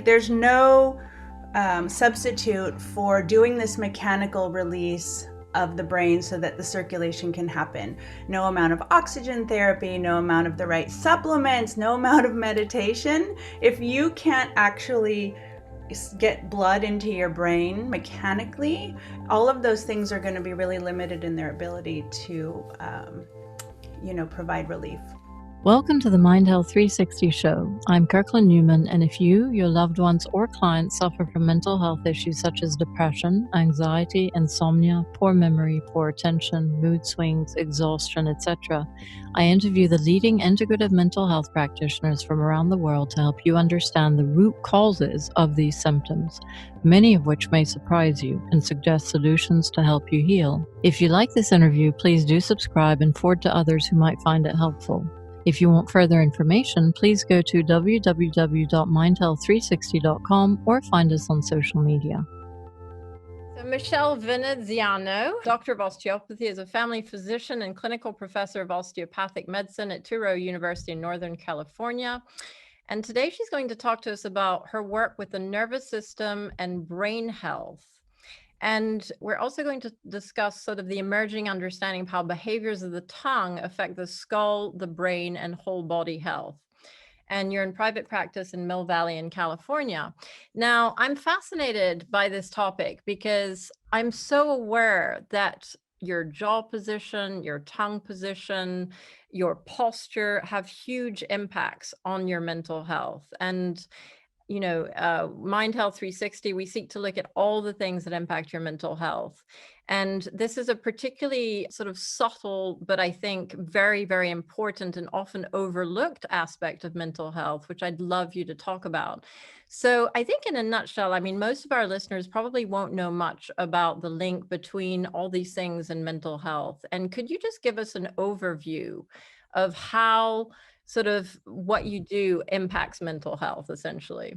There's no substitute for doing this mechanical release of the brain so that the circulation can happen. No amount of oxygen therapy, no amount of the right supplements, no amount of meditation. If you can't actually get blood into your brain mechanically, all of those things are going to be really limited in their ability to, provide relief. Welcome to the Mind Health 360 show. I'm Kirkland Newman, and if you, your loved ones, or clients suffer from mental health issues such as depression, anxiety, insomnia, poor memory, poor attention, mood swings, exhaustion, etc., I interview the leading integrative mental health practitioners from around the world to help you understand the root causes of these symptoms, many of which may surprise you and suggest solutions to help you heal. If you like this interview, please do subscribe and forward to others who might find it helpful. If you want further information, please go to www.mindhealth360.com or find us on social media. So Michelle Veneziano, doctor of osteopathy, is a family physician and clinical professor of osteopathic medicine at Touro University in Northern California. And today she's going to talk to us about her work with the nervous system and brain health. And we're also going to discuss sort of the emerging understanding of how behaviors of the tongue affect the skull, the brain, and whole body health. And you're in private practice in Mill Valley in California. Now, I'm fascinated by this topic because I'm so aware that your jaw position, your tongue position, your posture have huge impacts on your mental health. And Mind Health 360, we seek to look at all the things that impact your mental health. And this is a particularly sort of subtle, but I think very, very important and often overlooked aspect of mental health, which I'd love you to talk about. So I think in a nutshell, I mean, most of our listeners probably won't know much about the link between all these things and mental health. And could you just give us an overview of how sort of what you do impacts mental health, essentially?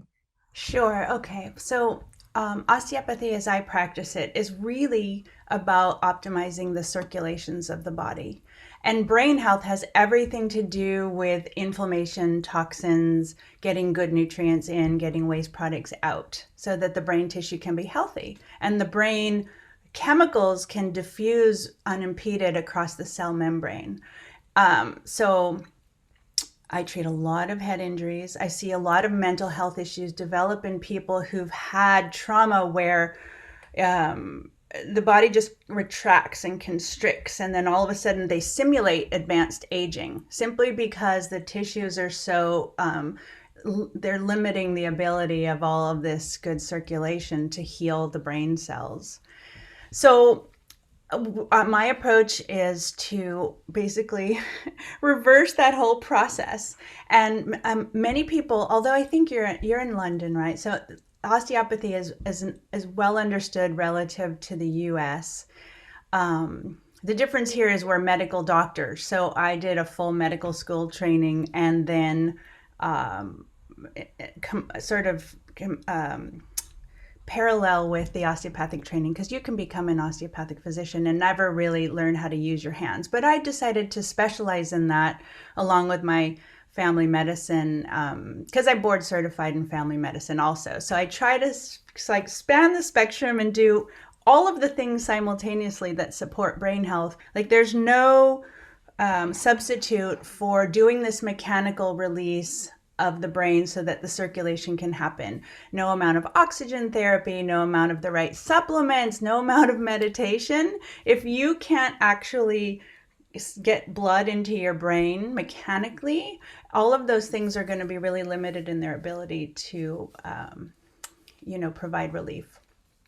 Sure. Okay. So, osteopathy, as I practice it, is really about optimizing the circulations of the body. And brain health has everything to do with inflammation, toxins, getting good nutrients in, getting waste products out so that the brain tissue can be healthy. And the brain chemicals can diffuse unimpeded across the cell membrane. So I treat a lot of head injuries. I see a lot of mental health issues develop in people who've had trauma where the body just retracts and constricts, and then all of a sudden they simulate advanced aging simply because the tissues are so, they're limiting the ability of all of this good circulation to heal the brain cells. So my approach is to basically reverse that whole process. And many people, although I think you're in London, right? So osteopathy is well understood relative to the U.S. The difference here is we're medical doctors. So I did a full medical school training and then parallel with the osteopathic training, because you can become an osteopathic physician and never really learn how to use your hands. But I decided to specialize in that along with my family medicine, because I'm board certified in family medicine also. So I try to span the spectrum and do all of the things simultaneously that support brain health. Like there's no substitute for doing this mechanical release of the brain so that the circulation can happen. No amount of oxygen therapy, no amount of the right supplements, no amount of meditation. If you can't actually get blood into your brain mechanically, all of those things are going to be really limited in their ability to, provide relief.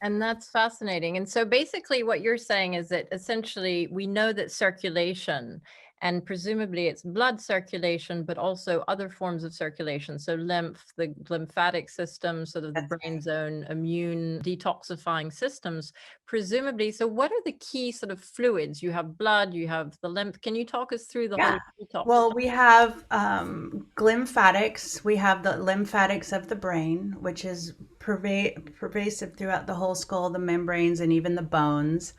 And that's fascinating. And so basically what you're saying is that essentially we know that circulation, and presumably it's blood circulation, but also other forms of circulation. So lymph, the lymphatic system, sort of the brain's own immune detoxifying systems, presumably. So what are the key sort of fluids? You have blood, you have the lymph. Can you talk us through the whole detox? Well, we have lymphatics. We have the lymphatics of the brain, which is pervasive throughout the whole skull, the membranes, and even the bones.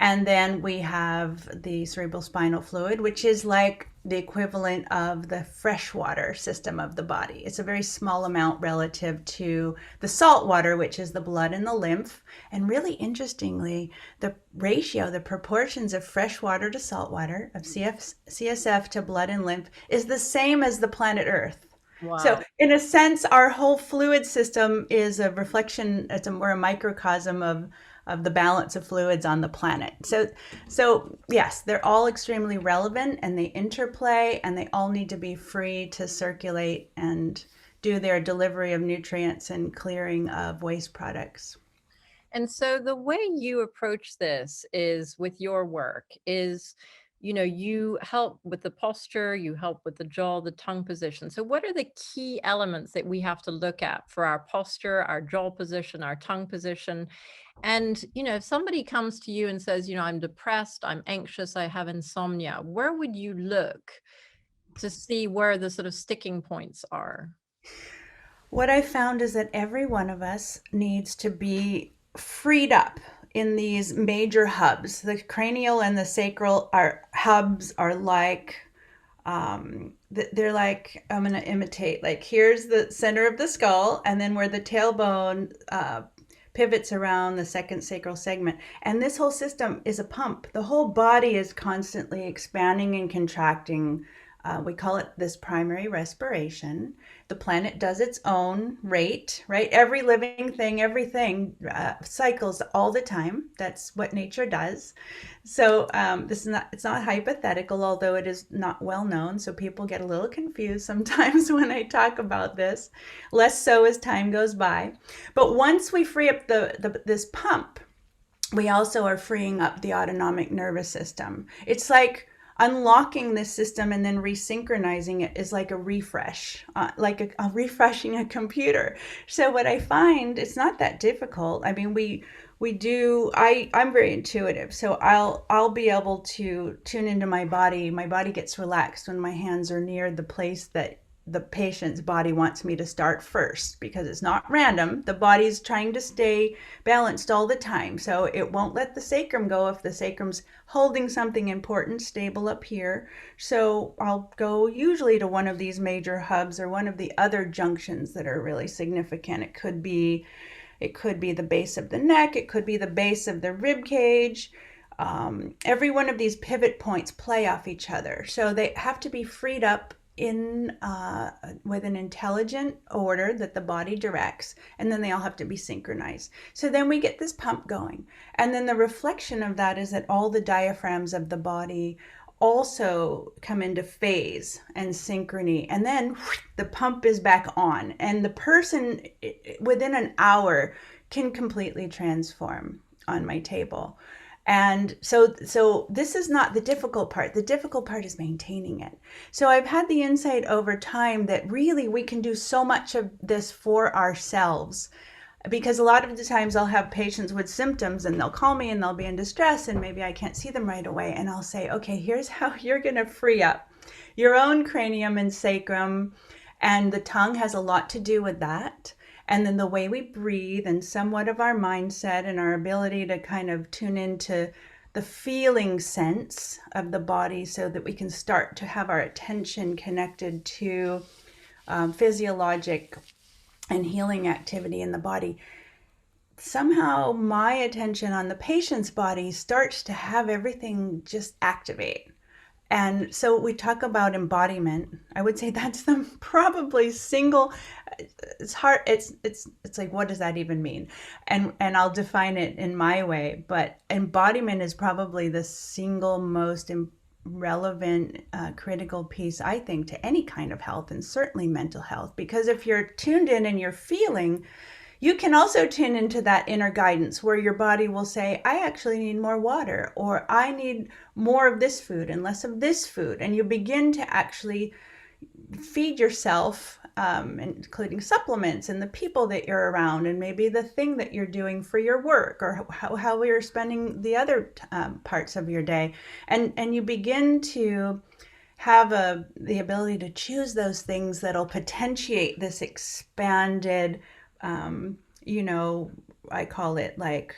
And then we have the cerebral spinal fluid, which is like the equivalent of the freshwater system of the body. It's a very small amount relative to the salt water, which is the blood and the lymph. And really interestingly, the ratio, the proportions of fresh water to salt water, of CSF to blood and lymph, is the same as the planet Earth. So, Wow. in a sense, our whole fluid system is a reflection. We're a microcosm of the balance of fluids on the planet. So yes, they're all extremely relevant, and they interplay, and they all need to be free to circulate and do their delivery of nutrients and clearing of waste products. And so the way you approach this is with your work is, you help with the posture, you help with the jaw, the tongue position. So what are the key elements that we have to look at for our posture, our jaw position, our tongue position? And, if somebody comes to you and says, I'm depressed, I'm anxious, I have insomnia, where would you look to see where the sort of sticking points are? What I found is that every one of us needs to be freed up in these major hubs. The cranial and the sacral are hubs are like they're like, I'm going to imitate, like here's the center of the skull, and then where the tailbone pivots around the second sacral segment. And this whole system is a pump. The whole body is constantly expanding and contracting. We call it this primary respiration. The planet does its own rate, right? Every living thing, everything cycles all the time. That's what nature does. So it's not hypothetical, although it is not well known. So people get a little confused sometimes when I talk about this. Less so as time goes by. But once we free up this pump, we also are freeing up the autonomic nervous system. It's like unlocking this system and then resynchronizing it is like a refresh, like a refreshing a computer. So what I find, it's not that difficult. I mean, we do. I'm very intuitive, so I'll be able to tune into my body. My body gets relaxed when my hands are near the place that the patient's body wants me to start first, because it's not random. The body's trying to stay balanced all the time, so it won't let the sacrum go if the sacrum's holding something important stable up here. So I'll go usually to one of these major hubs or one of the other junctions that are really significant. It could be the base of the neck, it could be the base of the rib cage. Every one of these pivot points play off each other, so they have to be freed up in with an intelligent order that the body directs, and then they all have to be synchronized. So then we get this pump going, and then the reflection of that is that all the diaphragms of the body also come into phase and synchrony, and then the pump is back on, and the person within an hour can completely transform on my table. And so this is not the difficult part. The difficult part is maintaining it. So I've had the insight over time that really we can do so much of this for ourselves, because a lot of the times I'll have patients with symptoms and they'll call me and they'll be in distress, and maybe I can't see them right away, and I'll say, okay, here's how you're going to free up your own cranium and sacrum, and the tongue has a lot to do with that. And then the way we breathe and somewhat of our mindset and our ability to kind of tune into the feeling sense of the body, so that we can start to have our attention connected to physiologic and healing activity in the body. Somehow my attention on the patient's body starts to have everything just activate. And so we talk about embodiment. I would say that's the probably single. It's hard. It's like, what does that even mean? And I'll define it in my way. But embodiment is probably the single most relevant, critical piece, I think, to any kind of health, and certainly mental health. Because if you're tuned in and you're feeling, you can also tune into that inner guidance where your body will say, I actually need more water, or I need more of this food and less of this food. And you begin to actually feed yourself, including supplements and the people that you're around, and maybe the thing that you're doing for your work, or how you're spending the other parts of your day. And you begin to have the ability to choose those things that'll potentiate this expanded, I call it like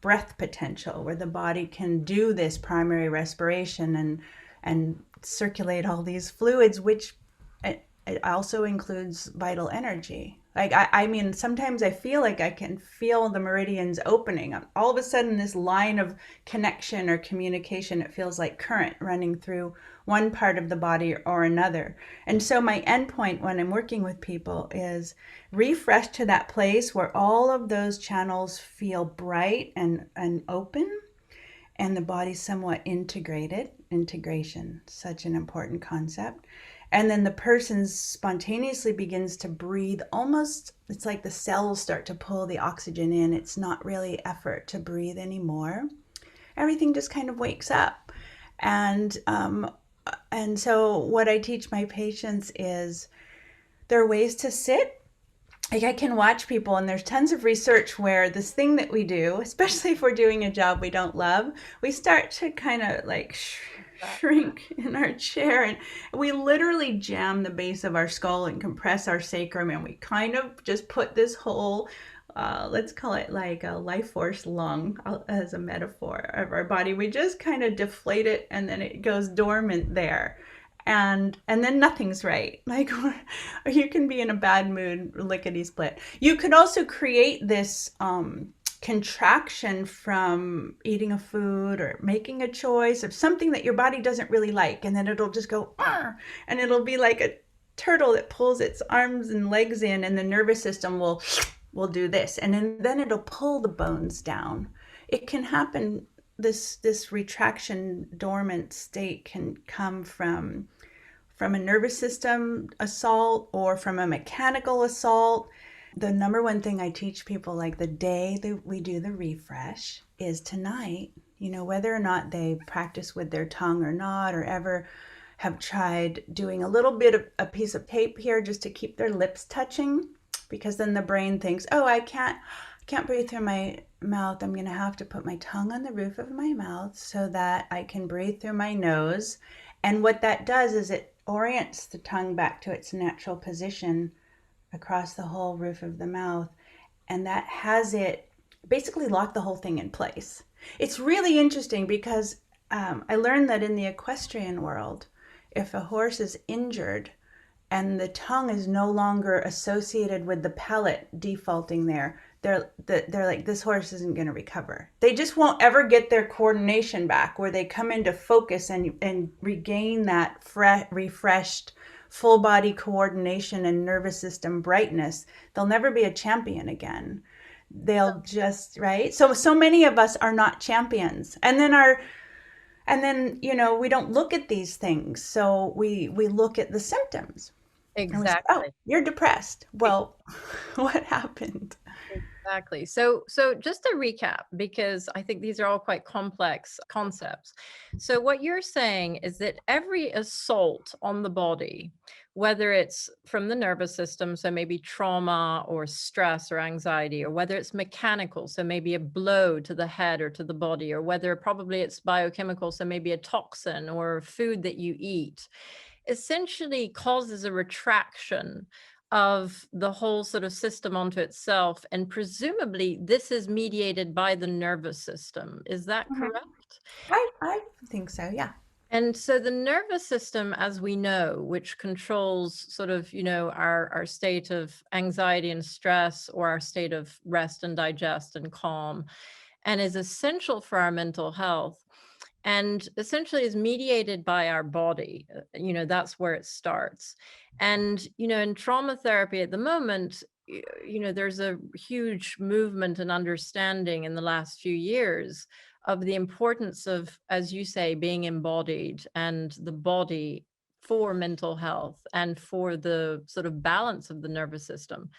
breath potential where the body can do this primary respiration and circulate all these fluids, which it also includes vital energy. Like I mean, sometimes I feel like I can feel the meridians opening. All of a sudden, this line of connection or communication, it feels like current running through one part of the body or another. And so my endpoint when I'm working with people is refresh to that place where all of those channels feel bright and open and the body's somewhat integrated. Integration, such an important concept. And then the person spontaneously begins to breathe almost, it's like the cells start to pull the oxygen in. It's not really effort to breathe anymore. Everything just kind of wakes up. And so what I teach my patients is there are ways to sit. Like I can watch people, and there's tons of research where this thing that we do, especially if we're doing a job we don't love, we start to kind of like shrink in our chair, and we literally jam the base of our skull and compress our sacrum, and we kind of just put this whole let's call it like a life force lung as a metaphor of our body. We just kind of deflate it, and then it goes dormant there, and then nothing's right. Like you can be in a bad mood, lickety split. You could also create this contraction from eating a food or making a choice of something that your body doesn't really like, and then it'll just go and it'll be like a turtle that pulls its arms and legs in, and the nervous system will do this, and then it'll pull the bones down. It can happen. This retraction dormant state can come from a nervous system assault or from a mechanical assault. The number one thing I teach people, like the day that we do the refresh, is tonight, whether or not they practice with their tongue or not, or ever have tried doing a little bit of a piece of tape here just to keep their lips touching, because then the brain thinks, oh, I can't breathe through my mouth. I'm going to have to put my tongue on the roof of my mouth so that I can breathe through my nose. And what that does is it orients the tongue back to its natural position across the whole roof of the mouth. And that has it basically lock the whole thing in place. It's really interesting because I learned that in the equestrian world, if a horse is injured and the tongue is no longer associated with the palate defaulting there, they're like, this horse isn't going to recover. They just won't ever get their coordination back where they come into focus and regain that refreshed full body coordination and nervous system brightness. They'll never be a champion again. They'll just, right? So many of us are not champions. And then we don't look at these things. So we look at the symptoms. And we say, oh, Exactly. you're depressed. Well, what happened? Exactly. So just to recap, because I think these are all quite complex concepts. So what you're saying is that every assault on the body, whether it's from the nervous system, so maybe trauma or stress or anxiety, or whether it's mechanical, so maybe a blow to the head or to the body, or whether probably it's biochemical, so maybe a toxin or food that you eat, essentially causes a retraction of the whole sort of system onto itself. And presumably this is mediated by the nervous system. Is that Mhm. correct? I think so, yeah. And so the nervous system, as we know, which controls sort of, our state of anxiety and stress, or our state of rest and digest and calm, and is essential for our mental health, and essentially is mediated by our body. That's where it starts. And in trauma therapy at the moment, there's a huge movement and understanding in the last few years of the importance of, as you say, being embodied, and the body for mental health and for the sort of balance of the nervous system.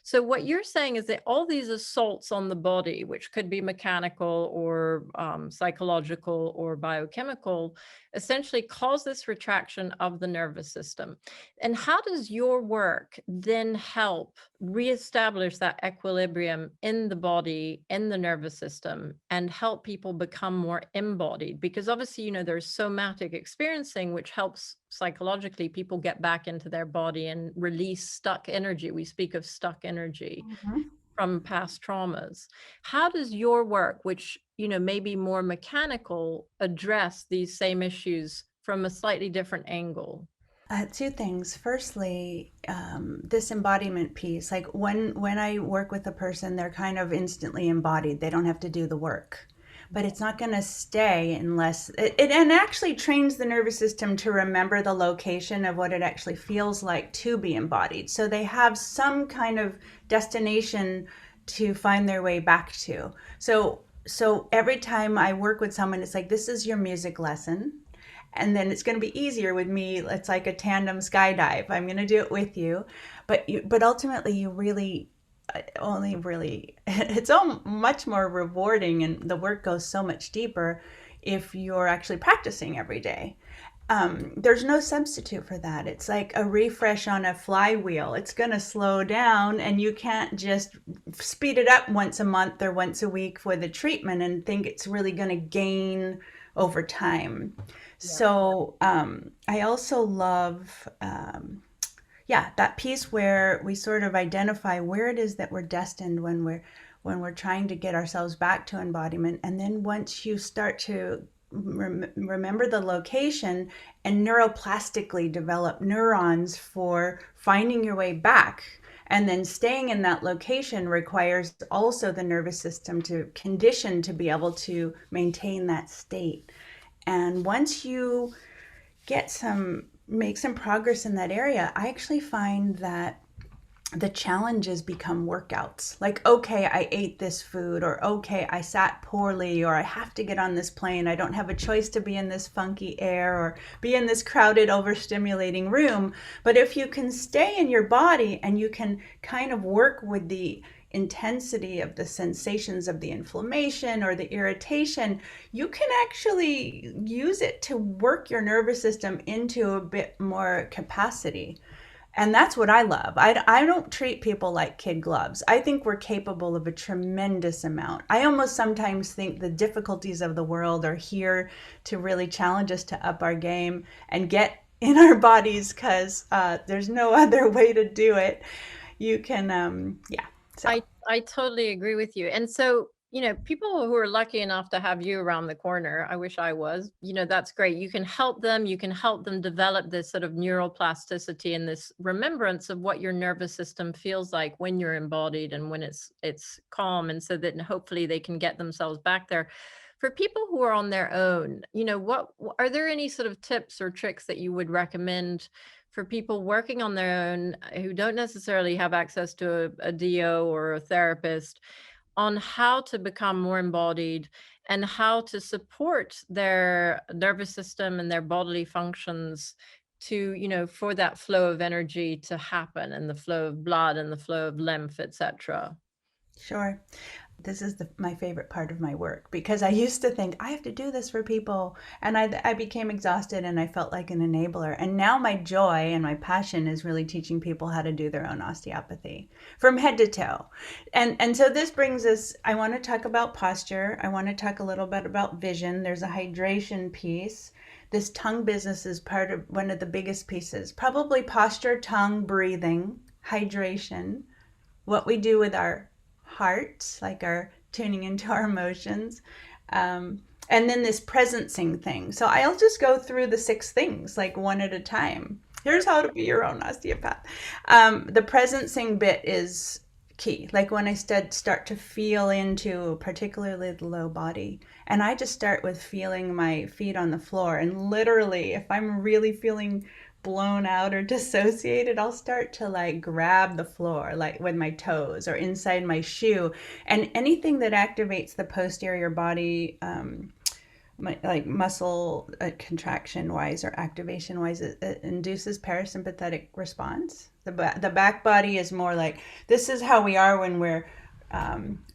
So what you're saying is that all these assaults on the body, which could be mechanical or psychological or biochemical, essentially cause this retraction of the nervous system. And how does your work then help reestablish that equilibrium in the body, in the nervous system, and help people become more embodied? Because obviously, there's somatic experiencing, which helps psychologically people get back into their body and release stuck energy. We speak of stuck energy. Mhm. from past traumas. How does your work, which, may be more mechanical, address these same issues from a slightly different angle? Two things. Firstly, this embodiment piece. Like when I work with a person, they're kind of instantly embodied. They don't have to do the work, but it's not going to stay unless it and actually trains the nervous system to remember the location of what it actually feels like to be embodied. So they have some kind of destination to find their way back to. So every time I work with someone, it's like, this is your music lesson, and then it's going to be easier with me. It's like a tandem skydive. I'm going to do it with you, but ultimately you really only really it's all much more rewarding, and the work goes so much deeper if you're actually practicing every day. There's no substitute for that. It's like a refresh on a flywheel. It's going to slow down, and you can't just speed it up once a month or once a week for the treatment and think it's really going to gain over time. So I also love, yeah, that piece where we sort of identify where it is that we're destined when we're trying to get ourselves back to embodiment. And then once you start to remember the location and neuroplastically develop neurons for finding your way back, and then staying in that location requires also the nervous system to condition to be able to maintain that state. And once you make some progress in that area, I actually find that the challenges become workouts. Like, okay, I ate this food, or okay, I sat poorly, or I have to get on this plane. I don't have a choice to be in this funky air or be in this crowded, overstimulating room. But if you can stay in your body and you can kind of work with the intensity of the sensations of the inflammation or the irritation, you can actually use it to work your nervous system into a bit more capacity. And that's what I love. I don't treat people like kid gloves. I think we're capable of a tremendous amount. I almost sometimes think the difficulties of the world are here to really challenge us to up our game and get in our bodies, because there's no other way to do it. You can, yeah. So. I totally agree with you. And so, people who are lucky enough to have you around the corner, I wish I was, that's great. You can help them develop this sort of neural plasticity and this remembrance of what your nervous system feels like when you're embodied and when it's calm. And so that hopefully they can get themselves back there. For people who are on their own, what are there any sort of tips or tricks that you would recommend for people working on their own who don't necessarily have access to a DO or a therapist, on how to become more embodied and how to support their nervous system and their bodily functions to, for that flow of energy to happen, and the flow of blood and the flow of lymph, etc.? Sure. This is my favorite part of my work, because I used to think I have to do this for people, and I became exhausted and I felt like an enabler. And now my joy and my passion is really teaching people how to do their own osteopathy from head to toe. And so this brings us, I want to talk about posture. I want to talk a little bit about vision. There's a hydration piece. This tongue business is part of one of the biggest pieces. Probably posture, tongue, breathing, hydration, what we do with our heart, like our tuning into our emotions, and then this presencing thing. So I'll just go through the 6 things like one at a time. Here's how to be your own osteopath. The presencing bit is key. Like when I start to feel into particularly the low body, and I just start with feeling my feet on the floor, and literally if I'm really feeling blown out or dissociated, I'll start to like grab the floor, like with my toes or inside my shoe, and anything that activates the posterior body, like muscle contraction wise or activation wise, it induces parasympathetic response. The back body is more like, this is how we are when we're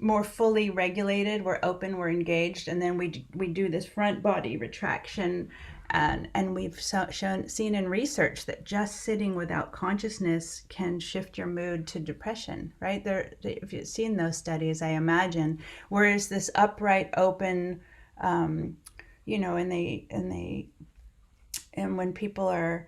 more fully regulated, we're open, we're engaged, and then we do this front body retraction. And we've seen in research that just sitting without consciousness can shift your mood to depression, right? If you've seen those studies, I imagine. Whereas this upright, open, and when people are,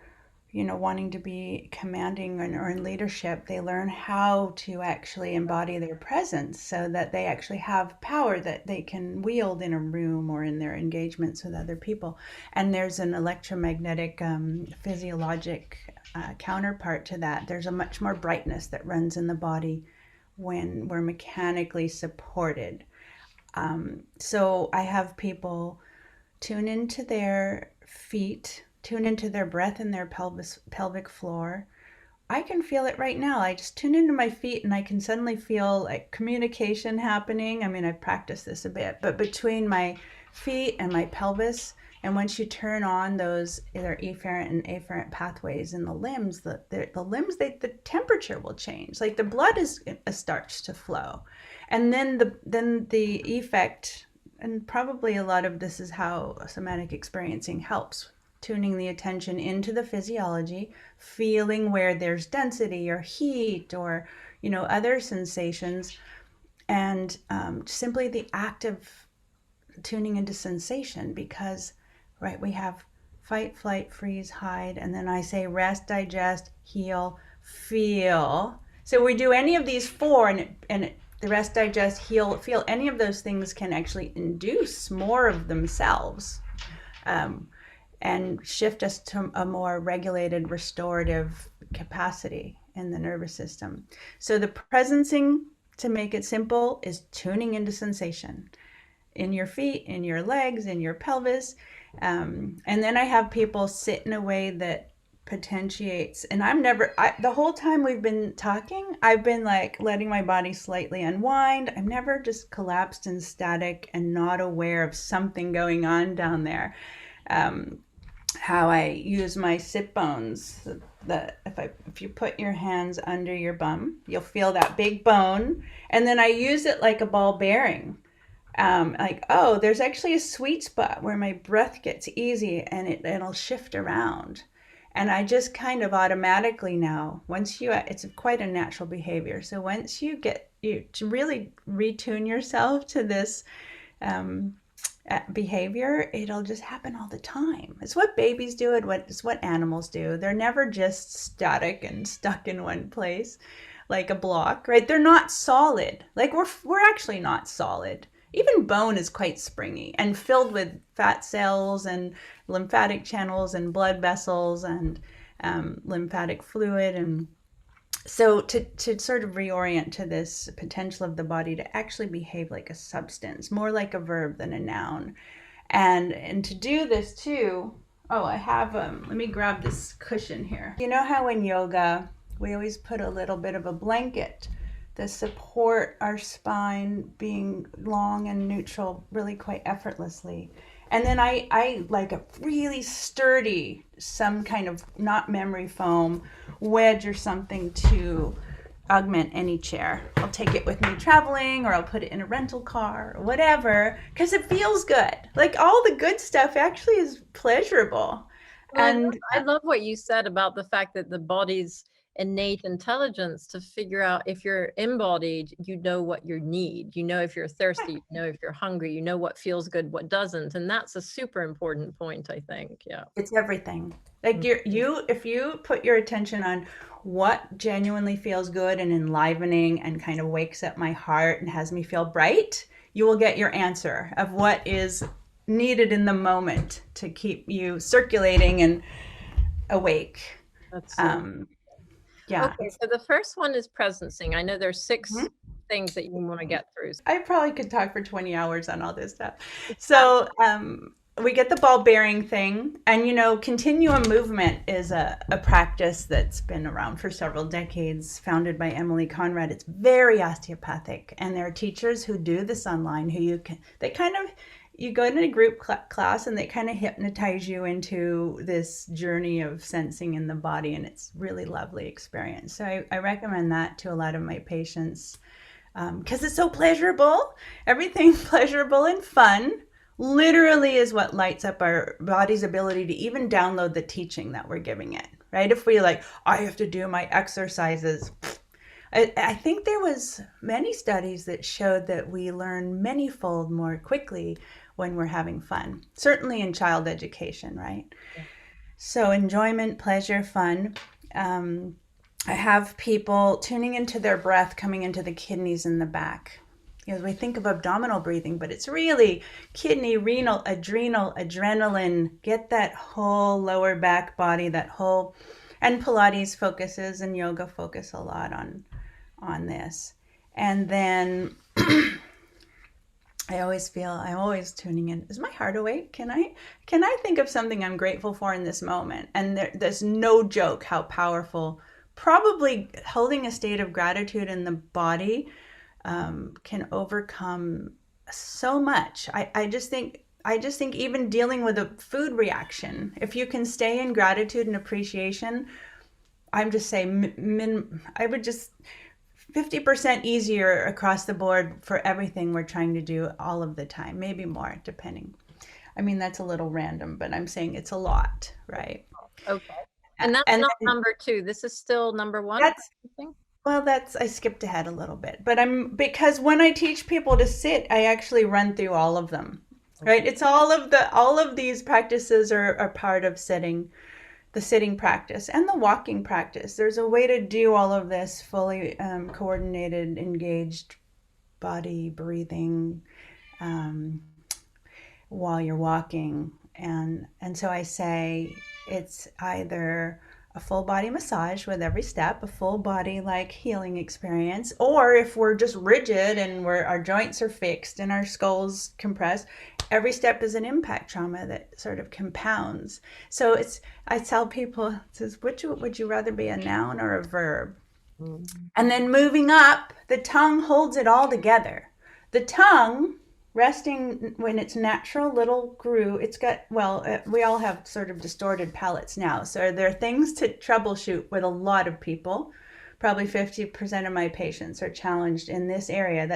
wanting to be commanding or in leadership, they learn how to actually embody their presence so that they actually have power that they can wield in a room or in their engagements with other people. And there's an electromagnetic, physiologic counterpart to that. There's a much more brightness that runs in the body when we're mechanically supported. So I have people tune into their feet, tune into their breath and their pelvic floor. I can feel it right now. I just tune into my feet and I can suddenly feel like communication happening. I mean, I've practiced this a bit, but between my feet and my pelvis, and once you turn on those either efferent and afferent pathways in the limbs, the temperature will change. Like the blood starts to flow, and then the effect, and probably a lot of this is how somatic experiencing helps, tuning the attention into the physiology, feeling where there's density or heat or other sensations, and simply the act of tuning into sensation. Because right, we have fight, flight, freeze, hide, and then I say rest, digest, heal, feel. So we do any of these four, and the rest, digest, heal, feel, any of those things can actually induce more of themselves, and shift us to a more regulated, restorative capacity in the nervous system. So the presencing, to make it simple, is tuning into sensation in your feet, in your legs, in your pelvis. And then I have people sit in a way that potentiates, and the whole time we've been talking, I've been like letting my body slightly unwind. I'm never just collapsed and static and not aware of something going on down there. How I use my sit bones, if you put your hands under your bum, you'll feel that big bone, and then I use it like a ball bearing. Like, oh, there's actually a sweet spot where my breath gets easy and it'll shift around. And I just kind of automatically now, it's quite a natural behavior. So once you to really retune yourself to this behavior, it'll just happen all the time. It's what babies do, and it's what animals do. They're never just static and stuck in one place like a block, right? They're not solid. Like we're actually not solid. Even bone is quite springy and filled with fat cells and lymphatic channels and blood vessels and lymphatic fluid. And so to sort of reorient to this potential of the body to actually behave like a substance, more like a verb than a noun. And to do this too, I have, let me grab this cushion here. You know how in yoga, we always put a little bit of a blanket to support our spine being long and neutral really quite effortlessly. And then I like a really sturdy, some kind of not memory foam wedge or something to augment any chair. I'll take it with me traveling, or I'll put it in a rental car or whatever, because it feels good. Like all the good stuff actually is pleasurable. Well, And I love what you said about the fact that the body's innate intelligence to figure out if you're embodied, you know what you need. You know if you're thirsty, you know if you're hungry, you know what feels good, what doesn't. And that's a super important point, I think. Yeah. it's everything. Like if you put your attention on what genuinely feels good and enlivening and kind of wakes up my heart and has me feel bright, you will get your answer of what is needed in the moment to keep you circulating and awake. That's Yeah. okay. So the first one is presencing. I know there's 6 Mhm. things that you want to get through. I probably could talk for 20 hours on all this stuff. So we get the ball bearing thing. And, continuum movement is a practice that's been around for several decades, founded by Emily Conrad. It's very osteopathic. And there are teachers who do this online you go into a group class and they kind of hypnotize you into this journey of sensing in the body. And it's really lovely experience. So I recommend that to a lot of my patients. Because it's so pleasurable. Everything pleasurable and fun literally is what lights up our body's ability to even download the teaching that we're giving it, right? If we I have to do my exercises. I think there was many studies that showed that we learn manyfold more quickly when we're having fun, certainly in child education, right? Yeah. So enjoyment, pleasure, fun. Um, I have people tuning into their breath coming into the kidneys in the back. We think of abdominal breathing, but it's really kidney, renal, adrenal, adrenaline. Get that whole lower back body, that whole, and Pilates focuses and yoga focus a lot on this. And then I'm always tuning in. Is my heart awake? Can I think of something I'm grateful for in this moment? And there's no joke how powerful probably holding a state of gratitude in the body can overcome so much. I just think even dealing with a food reaction, if you can stay in gratitude and appreciation, I'm just saying, I would just 50% easier across the board for everything we're trying to do all of the time, maybe more, depending. I mean, that's a little random, but I'm saying it's a lot, right? Okay. And that's And not number two. This is still number one. that's, well, I skipped ahead a little bit, but because when I teach people to sit, I actually run through all of them, right? It's all of these practices are part of sitting, the sitting practice and the walking practice. There's a way to do all of this fully coordinated, engaged body breathing while you're walking. And so I say it's either a full body massage with every step, a full body like healing experience, or if we're just rigid and our joints are fixed and our skulls compressed, every step is an impact trauma that sort of compounds. So I tell people, it says, would you rather be a noun or a verb? And then moving up, the tongue holds it all together. The tongue resting when its natural little groove, we all have sort of distorted palates now. So there are things to troubleshoot with a lot of people. Probably 50% of my patients are challenged in this area.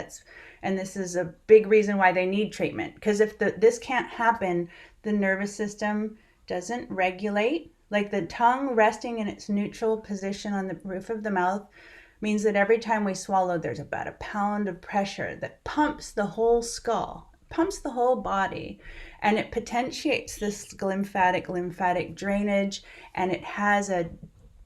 And this is a big reason why they need treatment. Because if this can't happen, the nervous system doesn't regulate. Like the tongue resting in its neutral position on the roof of the mouth means that every time we swallow, there's about a pound of pressure that pumps the whole skull, pumps the whole body, and it potentiates this lymphatic drainage, and it has a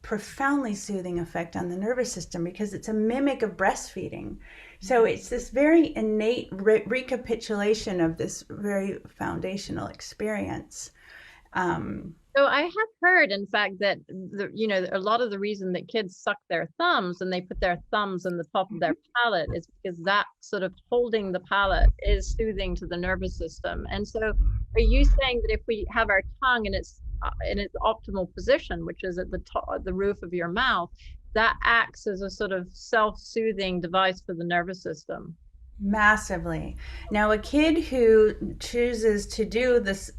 profoundly soothing effect on the nervous system because it's a mimic of breastfeeding. So it's this very innate recapitulation of this very foundational experience. So I have heard, in fact, that a lot of the reason that kids suck their thumbs and they put their thumbs in the top of their palate is because that sort of holding the palate is soothing to the nervous system. And so, are you saying that if we have our tongue in its optimal position, which is at the top, the roof of your mouth, that acts as a sort of self-soothing device for the nervous system? Massively. Now, a kid who chooses to do this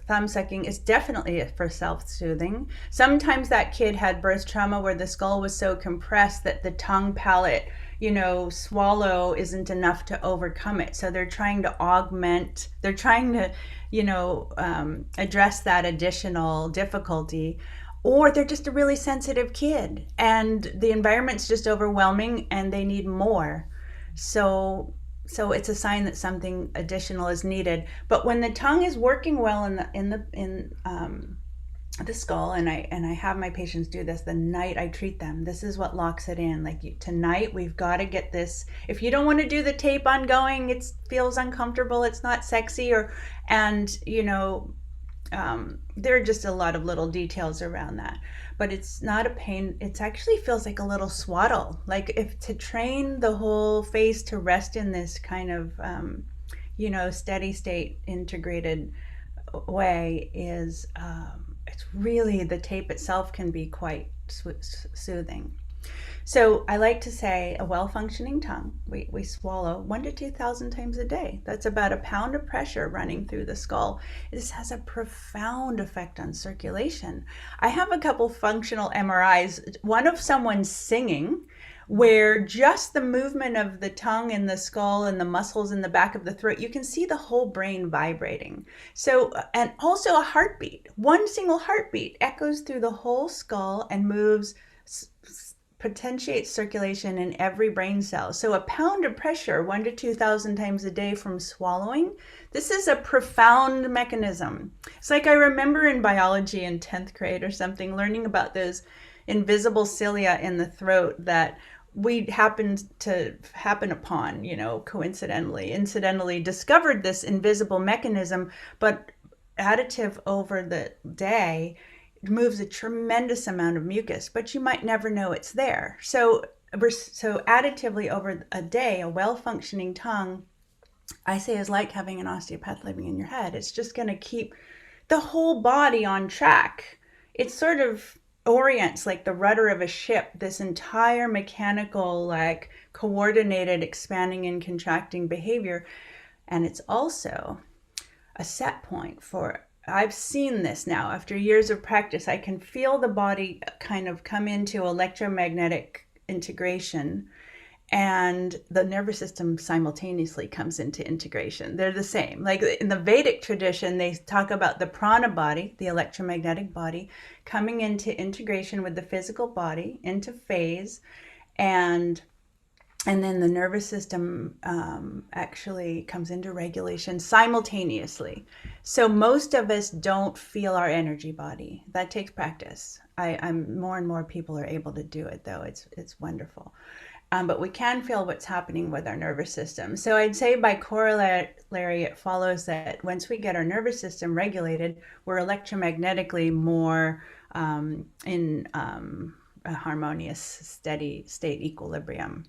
thumb sucking is definitely for self-soothing. Sometimes that kid had birth trauma where the skull was so compressed that the tongue palate, swallow isn't enough to overcome it. So they're trying to address that additional difficulty. Or they're just a really sensitive kid and the environment's just overwhelming and they need more. So it's a sign that something additional is needed. But when the tongue is working well in the skull, and I have my patients do this the night I treat them. This is what locks it in. Like tonight, we've got to get this. If you don't want to do the tape ongoing, it feels uncomfortable. It's not sexy, there are just a lot of little details around that. But it's not a pain. It actually feels like a little swaddle. Like if to train the whole face to rest in this kind of, steady state integrated way is, it's really, the tape itself can be quite soothing. So I like to say a well-functioning tongue, we swallow 1,000 to 2,000 times a day. That's about a pound of pressure running through the skull. This has a profound effect on circulation. I have a couple functional MRIs, one of someone singing, where just the movement of the tongue in the skull and the muscles in the back of the throat, you can see the whole brain vibrating. So, and also a heartbeat. One single heartbeat echoes through the whole skull and moves potentiates circulation in every brain cell. So a pound of pressure, 1 to 2,000 times a day from swallowing, this is a profound mechanism. It's like I remember in biology in 10th grade or something, learning about those invisible cilia in the throat that we happened to happen upon, incidentally discovered this invisible mechanism, but additive over the day moves a tremendous amount of mucus, but you might never know it's there. So additively over a day, a well-functioning tongue, I say, is like having an osteopath living in your head. It's just going to keep the whole body on track. It sort of orients like the rudder of a ship, this entire mechanical, like coordinated expanding and contracting behavior. And it's also a set point for, I've seen this now after years of practice. I can feel the body kind of come into electromagnetic integration, and the nervous system simultaneously comes into integration. They're the same. Like in the Vedic tradition, they talk about the prana body, the electromagnetic body, coming into integration with the physical body, into phase, and then the nervous system actually comes into regulation simultaneously. So most of us don't feel our energy body. That takes practice. I'm more and more people are able to do it, though. It's wonderful. But we can feel what's happening with our nervous system. So I'd say by corollary, it follows that once we get our nervous system regulated, we're electromagnetically more in a harmonious, steady state equilibrium.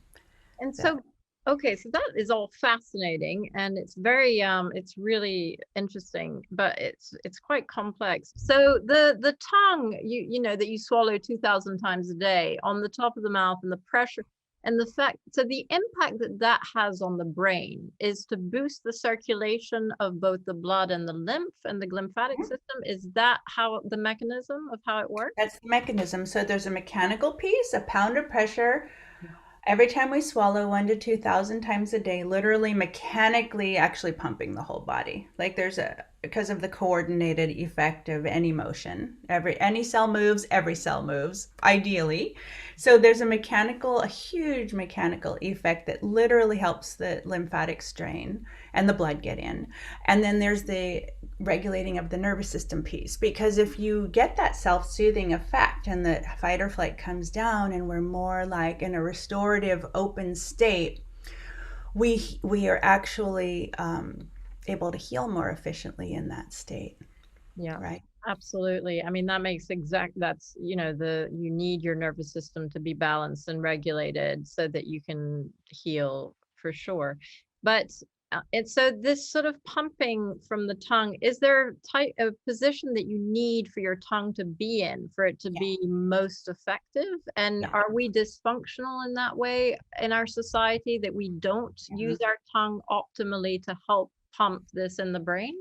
And so, okay, so that is all fascinating, and it's very it's really interesting, but it's quite complex. So the tongue, you know that you swallow 2,000 times a day on the top of the mouth, and the pressure and the fact, so the impact that that has on the brain is to boost the circulation of both the blood and the lymph and the lymphatic system. Is that how the mechanism of how it works? That's the mechanism. So there's a mechanical piece, a pound of pressure every time we swallow, 1 to 2,000 times a day, literally mechanically actually pumping the whole body. Like because of the coordinated effect of any motion. Any cell moves, every cell moves, ideally. So there's a huge mechanical effect that literally helps the lymphatic strain and the blood get in. And then there's the regulating of the nervous system piece, because if you get that self-soothing effect and the fight or flight comes down and we're more like in a restorative open state, we are actually able to heal more efficiently in that state. Yeah, right. Absolutely. I mean, that makes that's, you need your nervous system to be balanced and regulated so that you can heal for sure. But and so this sort of pumping from the tongue, is there a position that you need for your tongue to be in for it to be most effective? And are we dysfunctional in that way in our society, that we don't use our tongue optimally to help pump this in the brain?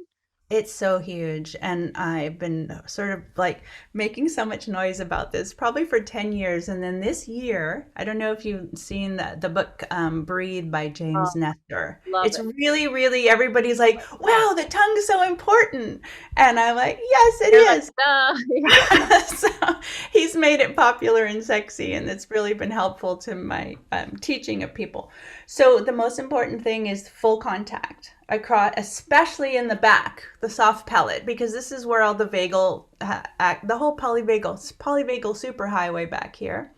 It's so huge. And I've been sort of like making so much noise about this probably for 10 years. And then this year, I don't know if you've seen the book Breathe by James Nestor. It's really, really, everybody's like, wow, the tongue's so important. And I'm like, yes, it is. So he's made it popular and sexy, and it's really been helpful to my teaching of people. So the most important thing is full contact across, especially in the back, the soft palate, because this is where all the vagal, the whole polyvagal superhighway back here.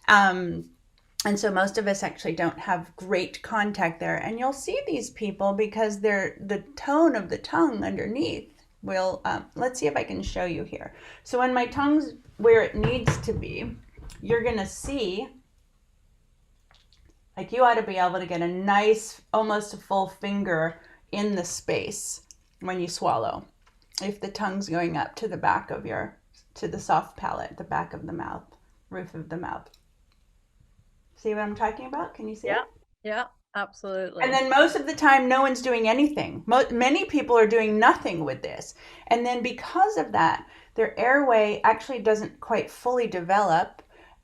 And so most of us actually don't have great contact there. And you'll see these people because the tone of the tongue underneath will, let's see if I can show you here. So when my tongue's where it needs to be, you're going to see, like, you ought to be able to get a nice, almost a full finger in the space when you swallow, if the tongue's going up to the back of to the soft palate, the back of the mouth, roof of the mouth. See what I'm talking about? Can you see it? Yeah, absolutely. And then most of the time, no one's doing anything. Many people are doing nothing with this. And then because of that, their airway actually doesn't quite fully develop,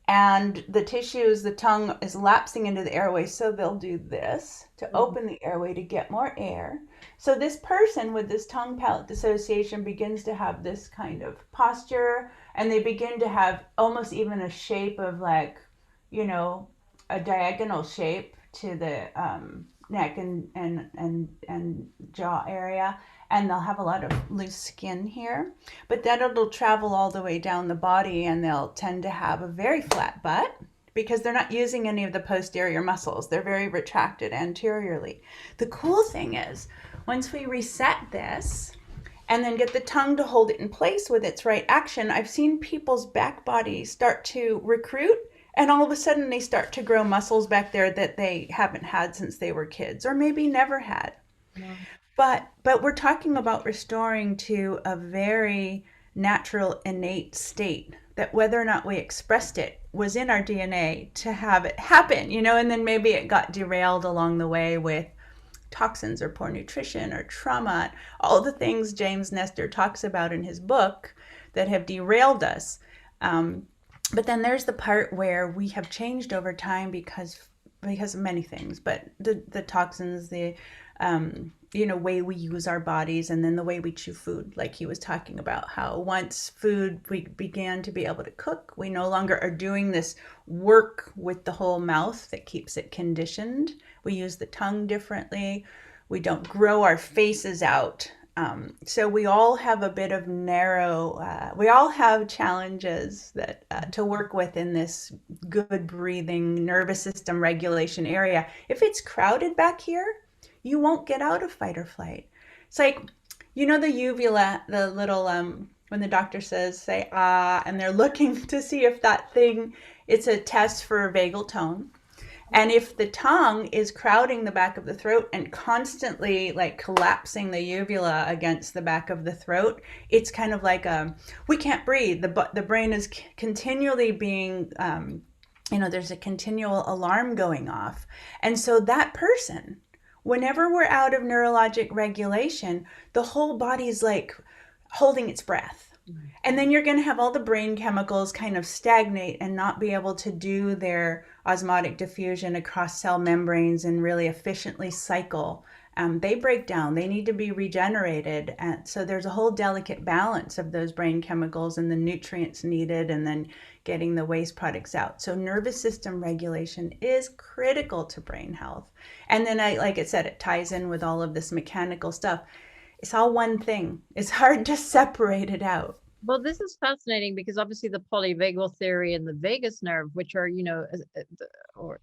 and the tissues, the tongue is lapsing into the airway, so they'll do this to open the airway to get more air. So this person with this tongue palate dissociation begins to have this kind of posture, and they begin to have almost even a shape of like you know, a diagonal shape to the neck and jaw area, and they'll have a lot of loose skin here. But then it'll travel all the way down the body, and they'll tend to have a very flat butt because they're not using any of the posterior muscles. They're very retracted anteriorly. The cool thing is, once we reset this and then get the tongue to hold it in place with its right action, I've seen people's back bodies start to recruit, and all of a sudden they start to grow muscles back there that they haven't had since they were kids or maybe never had. Yeah. But we're talking about restoring to a very natural, innate state that whether or not we expressed it was in our DNA to have it happen, and then maybe it got derailed along the way with toxins or poor nutrition or trauma, all the things James Nestor talks about in his book that have derailed us. But then there's the part where we have changed over time because of many things, but the toxins, the way we use our bodies, and then the way we chew food, like he was talking about, how once we began to be able to cook, we no longer are doing this work with the whole mouth that keeps it conditioned. We use the tongue differently. We don't grow our faces out. So we all have a bit of we all have challenges that to work with in this good breathing nervous system regulation area. If it's crowded back here, you won't get out of fight or flight. It's like, the uvula, the little, when the doctor says, say, ah, and they're looking to see if that thing, it's a test for vagal tone. And if the tongue is crowding the back of the throat and constantly like collapsing the uvula against the back of the throat, it's kind of like we can't breathe. The brain is continually being, there's a continual alarm going off. And so that person, whenever we're out of neurologic regulation, the whole body's like holding its breath. And then you're going to have all the brain chemicals kind of stagnate and not be able to do their osmotic diffusion across cell membranes and really efficiently cycle. They break down. They need to be regenerated. And so there's a whole delicate balance of those brain chemicals and the nutrients needed, and then getting the waste products out. So nervous system regulation is critical to brain health. And then, like I said, it ties in with all of this mechanical stuff. It's all one thing. It's hard to separate it out. Well, this is fascinating because obviously the polyvagal theory and the vagus nerve, which are,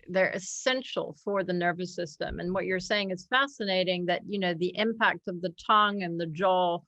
they're essential for the nervous system. And what you're saying is fascinating, that, the impact of the tongue and the jaw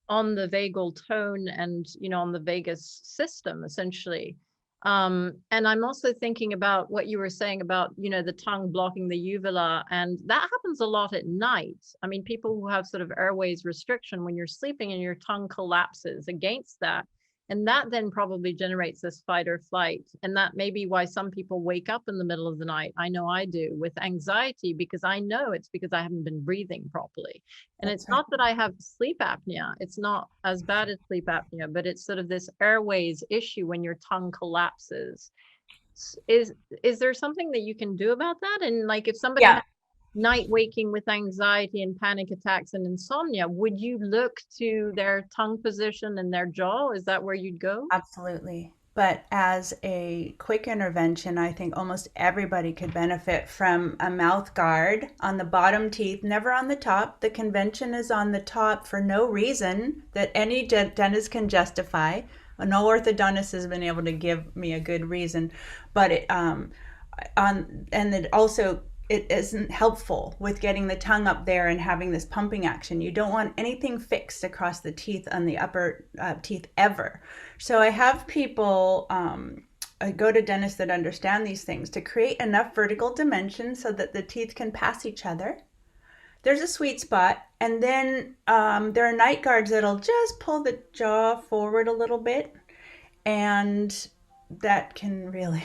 on the vagal tone and, on the vagus system, essentially. And I'm also thinking about what you were saying about, the tongue blocking the uvula, and that happens a lot at night. I mean, people who have sort of airways restriction, when you're sleeping and your tongue collapses against that, and that then probably generates this fight or flight. And that may be why some people wake up in the middle of the night. I know I do, with anxiety, because I know it's because I haven't been breathing properly. And it's not that I have sleep apnea. It's not as bad as sleep apnea, but it's sort of this airways issue when your tongue collapses. Is there something that you can do about that? And like, if somebody has night waking with anxiety and panic attacks and insomnia, would you look to their tongue position and their jaw? Is that where you'd go? Absolutely. But as a quick intervention, I think almost everybody could benefit from a mouth guard on the bottom teeth, never on the top. The convention is on the top for no reason that any dentist can justify. No orthodontist has been able to give me a good reason, but it isn't helpful with getting the tongue up there and having this pumping action. You don't want anything fixed across the teeth on the upper teeth ever. So I have people I go to dentists that understand these things to create enough vertical dimension so that the teeth can pass each other. There's a sweet spot, and then there are night guards that'll just pull the jaw forward a little bit, and that can really,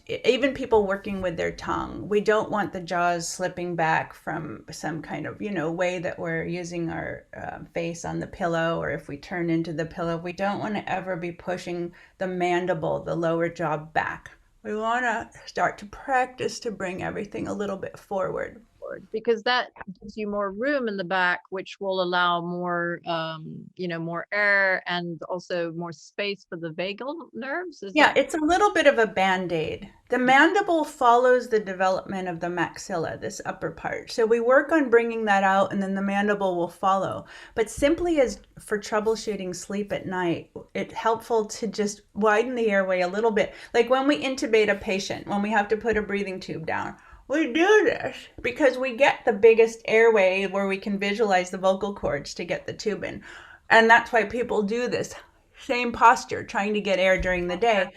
even people working with their tongue, we don't want the jaws slipping back from some kind of, way that we're using our face on the pillow, or if we turn into the pillow, we don't want to ever be pushing the mandible, the lower jaw, back. We want to start to practice to bring everything a little bit forward. cord, because that gives you more room in the back, which will allow more, more air and also more space for the vagal nerves. Is Yeah, that? it's a little bit of a band-aid. The mandible follows the development of the maxilla, this upper part. So we work on bringing that out and then the mandible will follow. But simply as for troubleshooting sleep at night, it's helpful to just widen the airway a little bit. Like when we intubate a patient, when we have to put a breathing tube down, we do this because we get the biggest airway where we can visualize the vocal cords to get the tube in. And that's why people do this same posture, trying to get air during the day.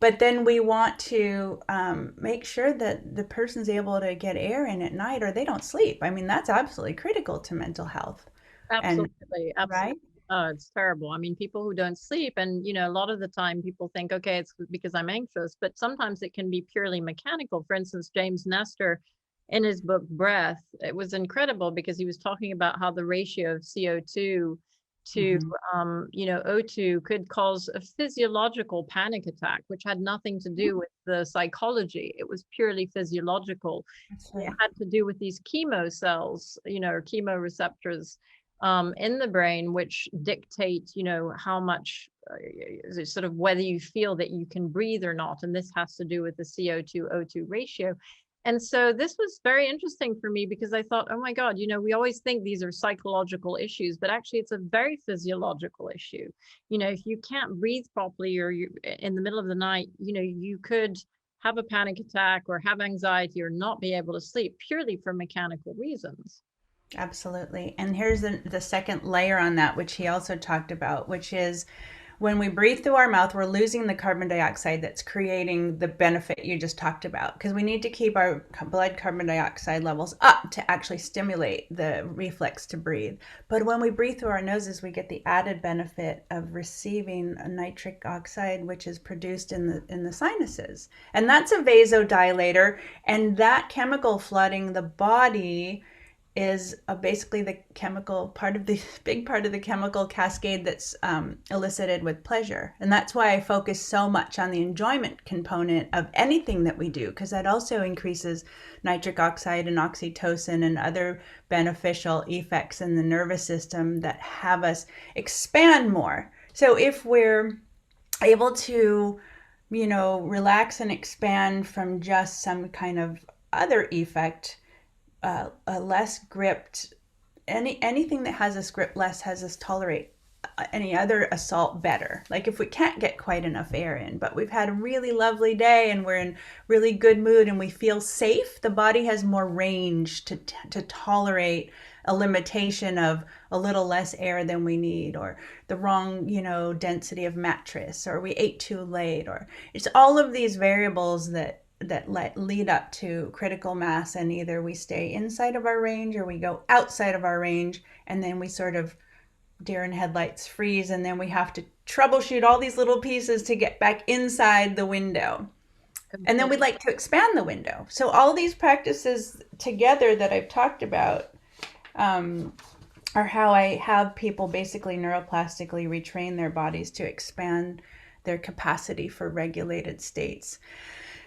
But then we want to make sure that the person's able to get air in at night or they don't sleep. I mean, that's absolutely critical to mental health. And Absolutely, absolutely. right? Oh, it's terrible. I mean, people who don't sleep, and a lot of the time people think, okay, it's because I'm anxious, but sometimes it can be purely mechanical. For instance, James Nestor, in his book Breath, it was incredible because he was talking about how the ratio of CO2 to Mhm. O2 could cause a physiological panic attack, which had nothing to do with the psychology. It was purely physiological. That's It right. had to do with these chemo cells, or chemoreceptors in the brain, which dictate, how much, sort of whether you feel that you can breathe or not. And this has to do with the CO2 O2 ratio. And so this was very interesting for me because I thought, oh my God, we always think these are psychological issues, but actually it's a very physiological issue. If you can't breathe properly or you're in the middle of the night, you could have a panic attack or have anxiety or not be able to sleep purely for mechanical reasons. Absolutely. And here's the second layer on that, which he also talked about, which is when we breathe through our mouth, we're losing the carbon dioxide that's creating the benefit you just talked about. Because we need to keep our blood carbon dioxide levels up to actually stimulate the reflex to breathe. But when we breathe through our noses, we get the added benefit of receiving a nitric oxide, which is produced in the sinuses. And that's a vasodilator. And that chemical flooding the body is basically the chemical part of the big part of the chemical cascade that's elicited with pleasure. And that's why I focus so much on the enjoyment component of anything that we do, because that also increases nitric oxide and oxytocin and other beneficial effects in the nervous system that have us expand more. So if we're able to, relax and expand from just some kind of other effect, a less gripped, anything that has us grip less has us tolerate any other assault better. Like if we can't get quite enough air in, but we've had a really lovely day and we're in really good mood and we feel safe, the body has more range to tolerate a limitation of a little less air than we need, or the wrong, density of mattress, or we ate too late, or it's all of these variables that lead up to critical mass, and either we stay inside of our range or we go outside of our range, and then we sort of deer in headlights freeze, and then we have to troubleshoot all these little pieces to get back inside the window, and then Completely. we'd like to expand the window. So all these practices together that I've talked about are how I have people basically neuroplastically retrain their bodies to expand their capacity for regulated states.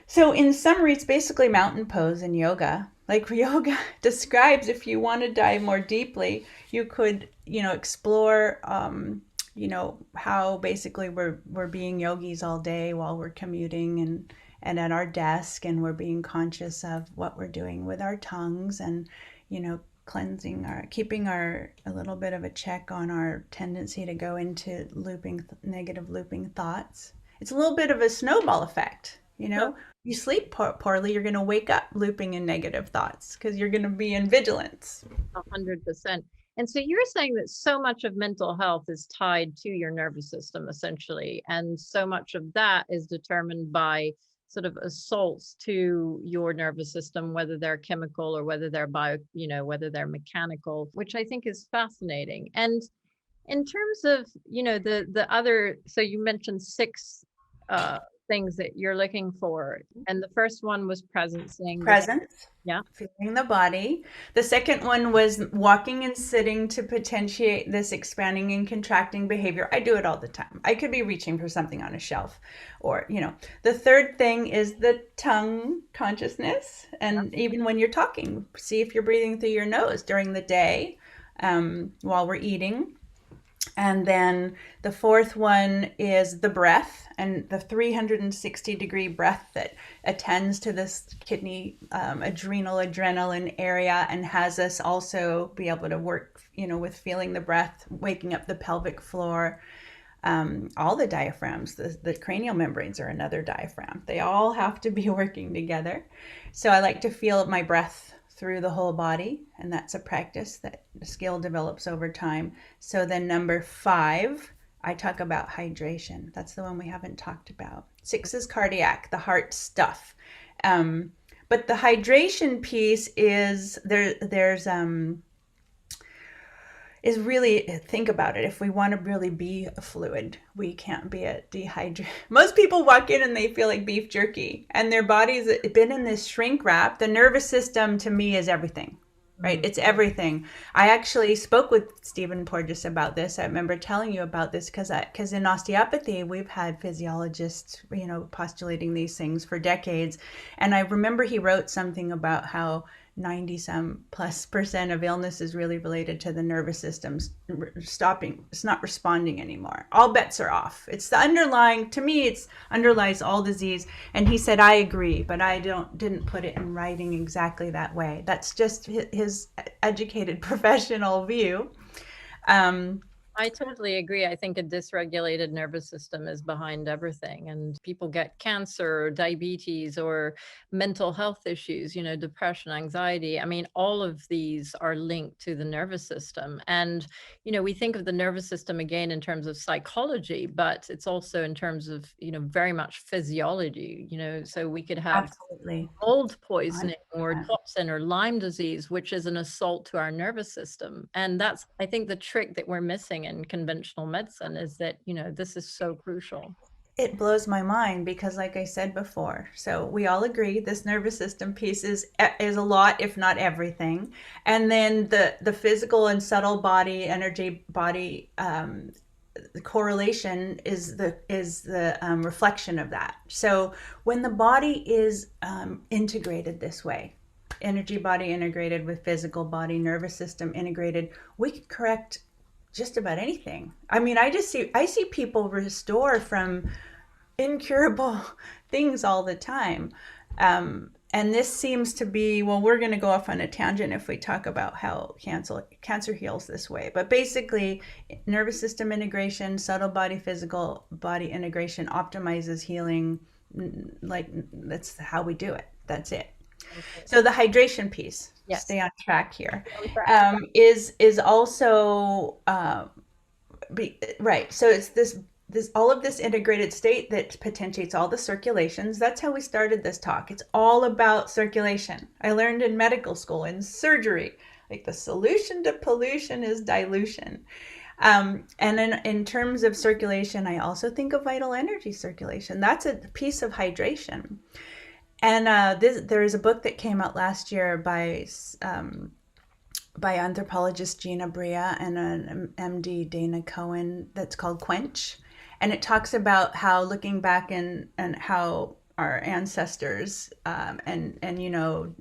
So, in summary, it's basically mountain pose in yoga. Like yoga describes, if you want to dive more deeply, you could, explore, how basically we're being yogis all day while we're commuting and at our desk, and we're being conscious of what we're doing with our tongues, and, cleansing keeping our a little bit of a check on our tendency to go into negative looping thoughts. It's a little bit of a snowball effect. You sleep poorly, you're going to wake up looping in negative thoughts because you're going to be in vigilance. 100%. And so you're saying that so much of mental health is tied to your nervous system, essentially. And so much of that is determined by sort of assaults to your nervous system, whether they're chemical or whether they're whether they're mechanical, which I think is fascinating. And in terms of, the other, so you mentioned six things that you're looking for. And the first one was presencing the, Presence, yeah. feeling the body. The second one was walking and sitting to potentiate this expanding and contracting behavior. I do it all the time. I could be reaching for something on a shelf or, The third thing is the tongue consciousness. And even when you're talking, see if you're breathing through your nose during the day while we're eating. And then the fourth one is the breath and the 360-degree breath that attends to this kidney, adrenaline area and has us also be able to work, with feeling the breath, waking up the pelvic floor. All the diaphragms, the cranial membranes are another diaphragm. They all have to be working together. So I like to feel my breath through the whole body, and that's a practice that the skill develops over time. So then number 5, I talk about hydration. That's the one we haven't talked about. 6 is cardiac, the heart stuff. But the hydration piece is is really, think about it. If we want to really be a fluid, we can't be a dehydrated. Most people walk in and they feel like beef jerky and their body's been in this shrink wrap. The nervous system to me is everything, right? It's everything. I actually spoke with Stephen Porges about this. I remember telling you about this because in osteopathy, we've had physiologists, postulating these things for decades. And I remember he wrote something about how 90+ % of illness is really related to the nervous system's stopping. It's not responding anymore. All bets are off. It's the underlying, to me, it's underlies all disease. And he said, I agree, but I didn't put it in writing exactly that way. That's just his educated professional view. I totally agree. I think a dysregulated nervous system is behind everything, and people get cancer or diabetes or mental health issues, depression, anxiety. I mean, all of these are linked to the nervous system. And, we think of the nervous system again in terms of psychology, but it's also in terms of, very much physiology, so we could have Absolutely. mold poisoning or 100%. toxin or Lyme disease, which is an assault to our nervous system. And that's, I think, the trick that we're missing in conventional medicine is that, this is so crucial. It blows my mind because, like I said before, so we all agree this nervous system piece is a lot, if not everything. And then the physical and subtle body, energy body, the correlation is the reflection of that. So when the body is integrated this way, energy body integrated with physical body, nervous system integrated, we can correct just about anything. I mean, I see people restore from incurable things all the time. And this seems to be, well, we're going to go off on a tangent if we talk about how cancer heals this way. But basically, nervous system integration, subtle body, physical body integration optimizes healing. Like, that's how we do it. That's it. Okay. So the hydration piece, yes. Stay on track here, is also, right. So it's this all of this integrated state that potentiates all the circulations. That's how we started this talk. It's all about circulation. I learned in medical school, in surgery, like the solution to pollution is dilution. And in terms of circulation, I also think of vital energy circulation. That's a piece of hydration. And there is a book that came out last year by anthropologist Gina Brea and an MD, Dana Cohen, that's called Quench. And it talks about how, looking back and how our ancestors and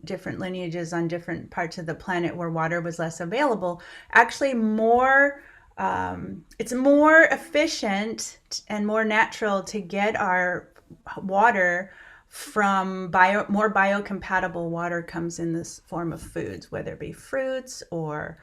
different lineages on different parts of the planet where water was less available, actually it's more efficient and more natural to get our water from more biocompatible water comes in this form of foods, whether it be fruits or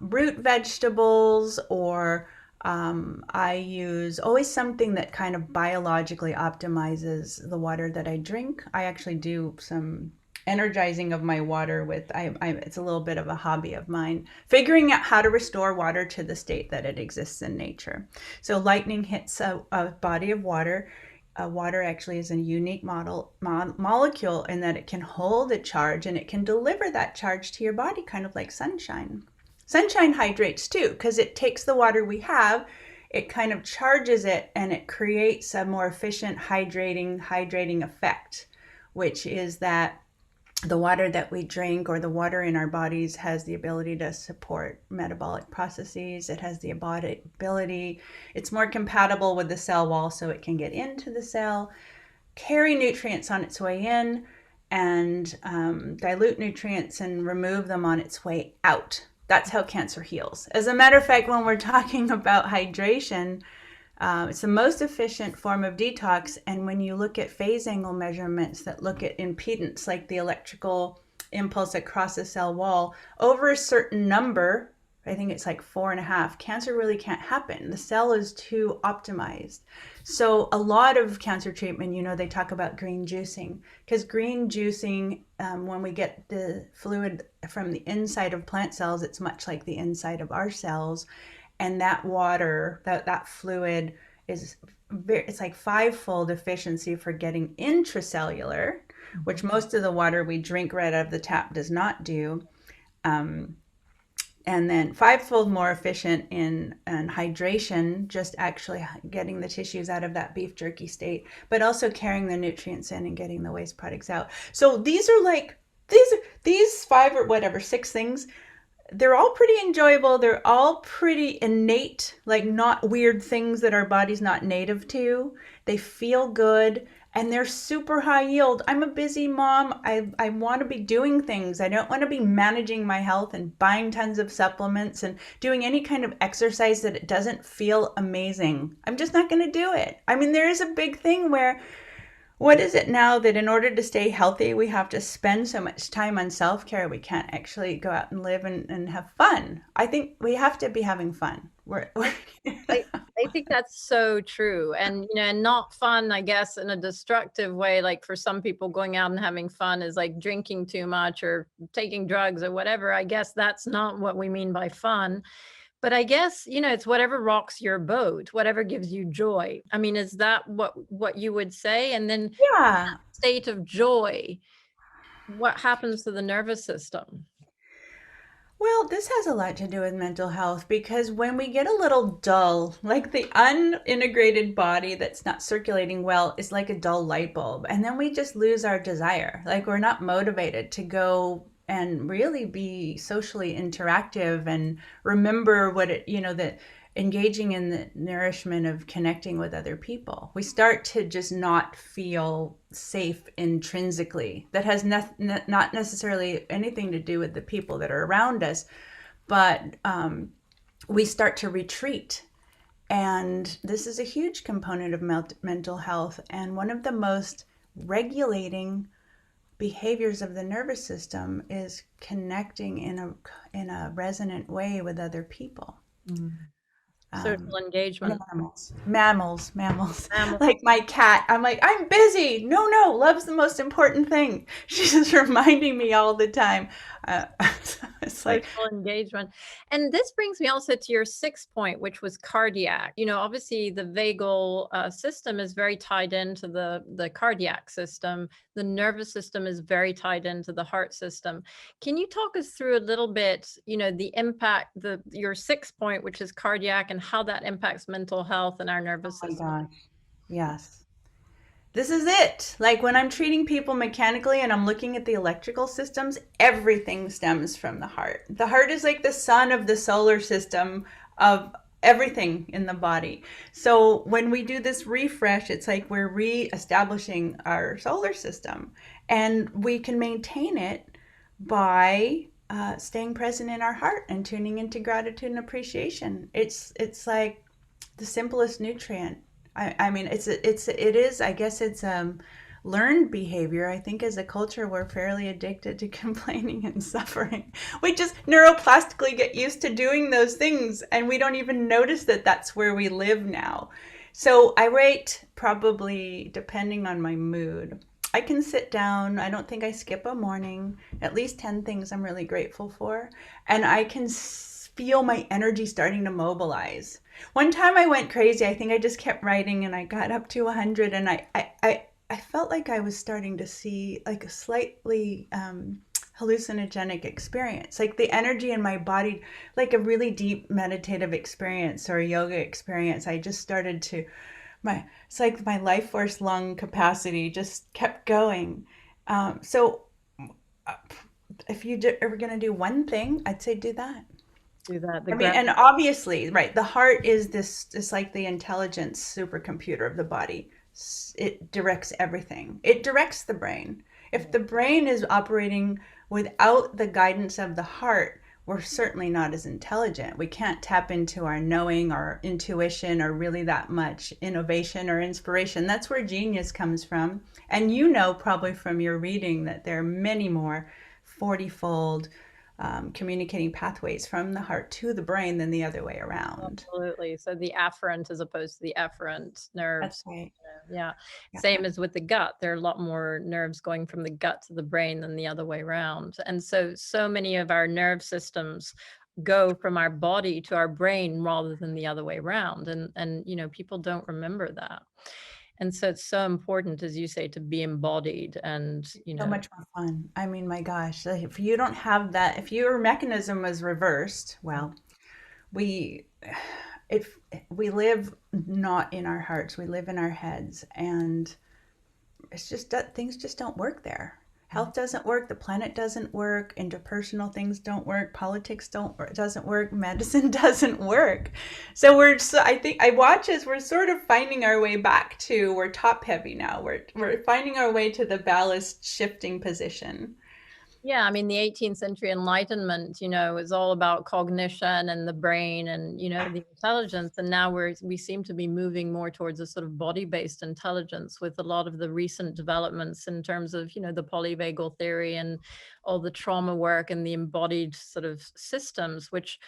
root vegetables, or I use always something that kind of biologically optimizes the water that I drink. I actually do some energizing of my water with, it's a little bit of a hobby of mine, figuring out how to restore water to the state that it exists in nature. So lightning hits a body of water. Water actually is a unique molecule in that it can hold a charge and it can deliver that charge to your body, kind of like sunshine. Sunshine hydrates too, because it takes the water we have it kind of charges it and it creates a more efficient hydrating effect, which is that the water that we drink or the water in our bodies has the ability to support metabolic processes. It has the ability, it's more compatible with the cell wall, so it can get into the cell, carry nutrients on its way in, and dilute nutrients and remove them on its way out. That's how cancer heals. As a matter of fact, when we're talking about hydration, it's the most efficient form of detox. And when you look at phase angle measurements that look at impedance, like the electrical impulse across the cell wall, over a certain number, I think it's like 4.5, cancer really can't happen. The cell is too optimized. So a lot of cancer treatment, they talk about green juicing, because green juicing, when we get the fluid from the inside of plant cells, it's much like the inside of our cells. And that water, that fluid it's like 5-fold efficiency for getting intracellular, which most of the water we drink right out of the tap does not do. And then 5-fold more efficient in hydration, just actually getting the tissues out of that beef jerky state, but also carrying the nutrients in and getting the waste products out. So these are these 5 or whatever, 6 things. They're all pretty enjoyable. They're all pretty innate, like not weird things that our body's not native to. They feel good. And they're super high yield. I'm a busy mom. I want to be doing things. I don't want to be managing my health and buying tons of supplements and doing any kind of exercise that it doesn't feel amazing. I'm just not going to do it. I mean, there is a big thing where, what is it now that in order to stay healthy, we have to spend so much time on self-care, we can't actually go out and live and have fun. I think we have to be having fun. I think that's so true. And, and not fun, I guess, in a destructive way. Like for some people, going out and having fun is like drinking too much or taking drugs or whatever. I guess that's not what we mean by fun. But I guess, it's whatever rocks your boat, whatever gives you joy. I mean, is that what you would say? And then Yeah. state of joy, what happens to the nervous system? Well, this has a lot to do with mental health, because when we get a little dull, like the unintegrated body that's not circulating well is like a dull light bulb. And then we just lose our desire. Like we're not motivated to go and really be socially interactive and remember that engaging in the nourishment of connecting with other people. We start to just not feel safe intrinsically. That has not necessarily anything to do with the people that are around us, but we start to retreat. And this is a huge component of mental health. And one of the most regulating behaviors of the nervous system is connecting in a resonant way with other people. Mm. Social engagement. Mammals. Like my cat, I'm like, I'm busy. No, love's the most important thing. She's just reminding me all the time. It's like social engagement. And this brings me also to your 6th point, which was cardiac. Obviously the vagal system is very tied into the cardiac system. The nervous system is very tied into the heart system. Can you talk us through a little bit, the impact, your 6th point, which is cardiac, and how that impacts mental health and our nervous system? Oh my gosh. Yes. This is it. Like when I'm treating people mechanically and I'm looking at the electrical systems, everything stems from the heart. The heart is like the sun of the solar system of everything in the body. So when we do this refresh, it's like we're re-establishing our solar system, and we can maintain it by staying present in our heart and tuning into gratitude and appreciation. It's like the simplest nutrient. I mean, it is, I guess it's learned behavior. I think as a culture, we're fairly addicted to complaining and suffering. We just neuroplastically get used to doing those things, and we don't even notice that that's where we live now. So I rate, probably depending on my mood, I can sit down. I don't think I skip a morning, at least 10 things I'm really grateful for. And I can feel my energy starting to mobilize. One time I went crazy. I think I just kept writing and I got up to 100, and I felt like I was starting to see like a slightly hallucinogenic experience, like the energy in my body, like a really deep meditative experience or a yoga experience. I just started to, it's like my life force lung capacity just kept going. So uh, if you are going to do one thing, I'd say do that. Do that. The I mean, grat. and obviously, right, the heart is this, it's like the intelligence supercomputer of the body. It directs everything. It directs the brain. If the brain is operating without the guidance of the heart, we're certainly not as intelligent. We can't tap into our knowing or intuition or really that much innovation or inspiration. That's where genius comes from. And you know, probably from your reading, that there are many more 40-fold communicating pathways from the heart to the brain than the other way around. Absolutely. So the afferent as opposed to the efferent That's nerves. right. Yeah. Yeah. Same as with the gut. There are a lot more nerves going from the gut to the brain than the other way around. And so many of our nerve systems go from our body to our brain rather than the other way around. And people don't remember that. And so it's so important, as you say, to be embodied and, So much more fun. I mean, my gosh, like, if you don't have that, if your mechanism was reversed, well, we if we live not in our hearts, we live in our heads, and it's just that things just don't work there. Health doesn't work, the planet doesn't work, interpersonal things don't work, politics doesn't work, medicine doesn't work. So I think I watch as we're sort of finding our way back to, we're top heavy now. We're finding our way to the ballast shifting position. Yeah, I mean, the 18th century Enlightenment, is all about cognition and the brain and, the intelligence. And now we seem to be moving more towards a sort of body-based intelligence with a lot of the recent developments in terms of, the polyvagal theory and all the trauma work and the embodied sort of systems, which,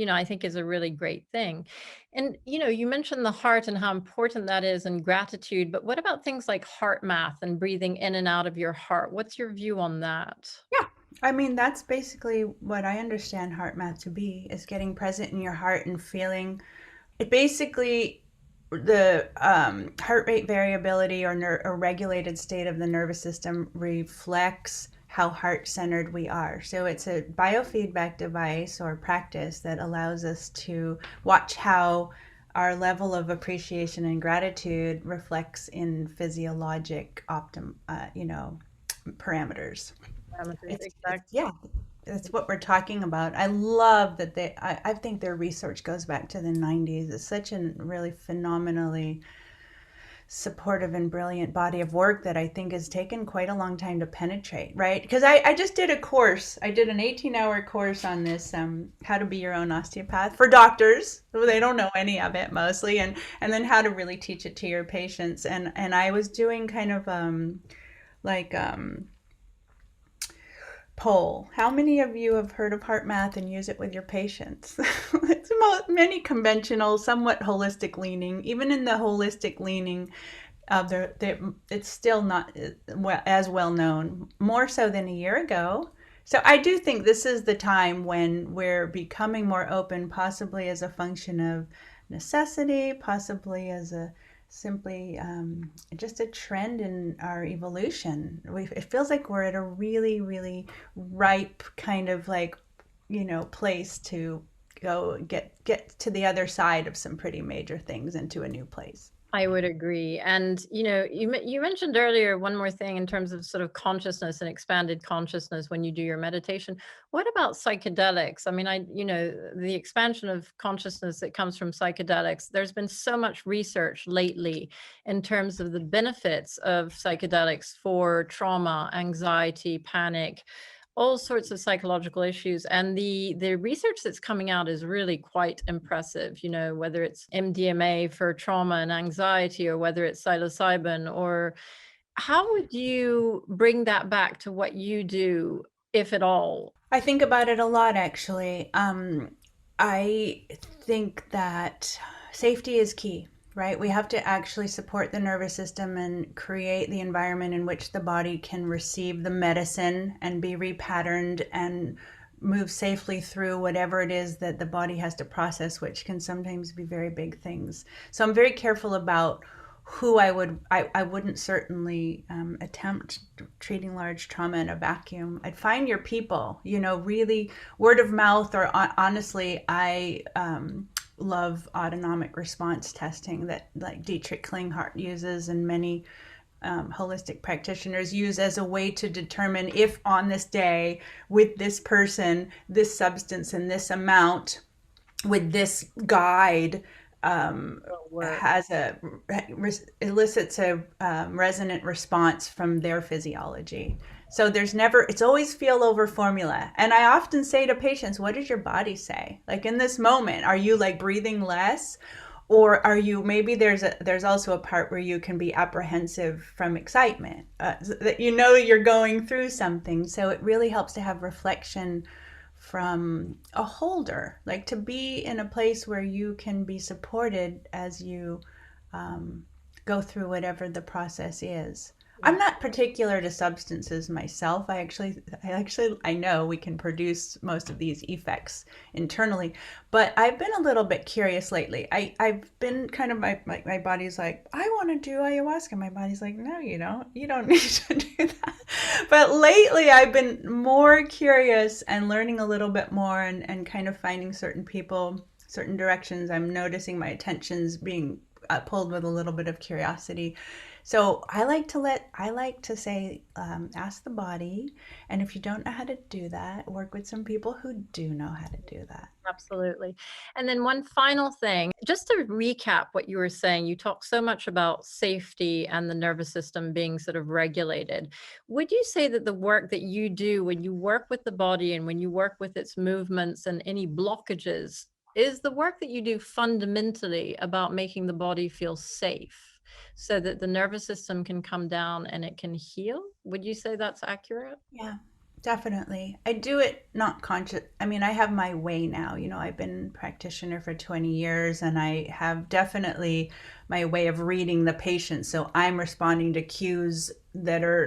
I think is a really great thing. And, you mentioned the heart and how important that is and gratitude, but what about things like HeartMath and breathing in and out of your heart? What's your view on that? Yeah. I mean, that's basically what I understand heart math to be, is getting present in your heart and feeling it. Basically, the heart rate variability or regulated state of the nervous system reflects how heart centered we are. So it's a biofeedback device or practice that allows us to watch how our level of appreciation and gratitude reflects in physiologic parameters. Exactly. Yeah, that's what we're talking about. I love that I think their research goes back to the 90s. It's such a really phenomenally supportive and brilliant body of work that I think has taken quite a long time to penetrate, right? Because I just did a course. I did an 18-hour course on this, how to be your own osteopath for doctors. They don't know any of it mostly, and then how to really teach it to your patients. And I was doing kind of like poll. How many of you have heard of HeartMath and use it with your patients? It's many conventional, somewhat holistic leaning. Even in the holistic leaning, it's still not as well known, more so than a year ago. So I do think this is the time when we're becoming more open, possibly as a function of necessity, possibly as a simply just a trend in our evolution. It feels like we're at a really, really ripe kind of like, place to go get to the other side of some pretty major things into a new place. I would agree. And, you mentioned earlier one more thing in terms of sort of consciousness and expanded consciousness when you do your meditation. What about psychedelics? I mean, the expansion of consciousness that comes from psychedelics, there's been so much research lately in terms of the benefits of psychedelics for trauma, anxiety, panic, all sorts of psychological issues. And the research that's coming out is really quite impressive, whether it's MDMA for trauma and anxiety, or whether it's psilocybin, or how would you bring that back to what you do, if at all? I think about it a lot, actually. I think that safety is key, right? We have to actually support the nervous system and create the environment in which the body can receive the medicine and be repatterned and move safely through whatever it is that the body has to process, which can sometimes be very big things. So I'm very careful about who I wouldn't certainly attempt treating large trauma in a vacuum. I'd find your people, really word of mouth, or honestly, I love autonomic response testing that like Dietrich Klinghardt uses, and many holistic practitioners use as a way to determine if on this day with this person, this substance in this amount, with this guide, has elicits a resonant response from their physiology. So it's always feel over formula. And I often say to patients, what does your body say? Like in this moment, are you like breathing less? Or are you, maybe there's also a part where you can be apprehensive from excitement, that you're going through something. So it really helps to have reflection from a holder, like to be in a place where you can be supported as you go through whatever the process is. I'm not particular to substances myself. I know we can produce most of these effects internally, but I've been a little bit curious lately. I've been kind of, my body's like, I want to do ayahuasca. My body's like, no, you don't. You don't need to do that. But lately I've been more curious and learning a little bit more, and kind of finding certain people, certain directions. I'm noticing my attention's being pulled with a little bit of curiosity. So I like to say, ask the body. And if you don't know how to do that, work with some people who do know how to do that. Absolutely. And then one final thing, just to recap what you were saying, you talk so much about safety and the nervous system being sort of regulated. Would you say that the work that you do when you work with the body and when you work with its movements and any blockages, is the work that you do fundamentally about making the body feel safe so that the nervous system can come down and it can heal? Would you say that's accurate? Yeah, definitely. I do it not conscious. I mean, I have my way now. I've been practitioner for 20 years, and I have definitely my way of reading the patient. So I'm responding to cues that are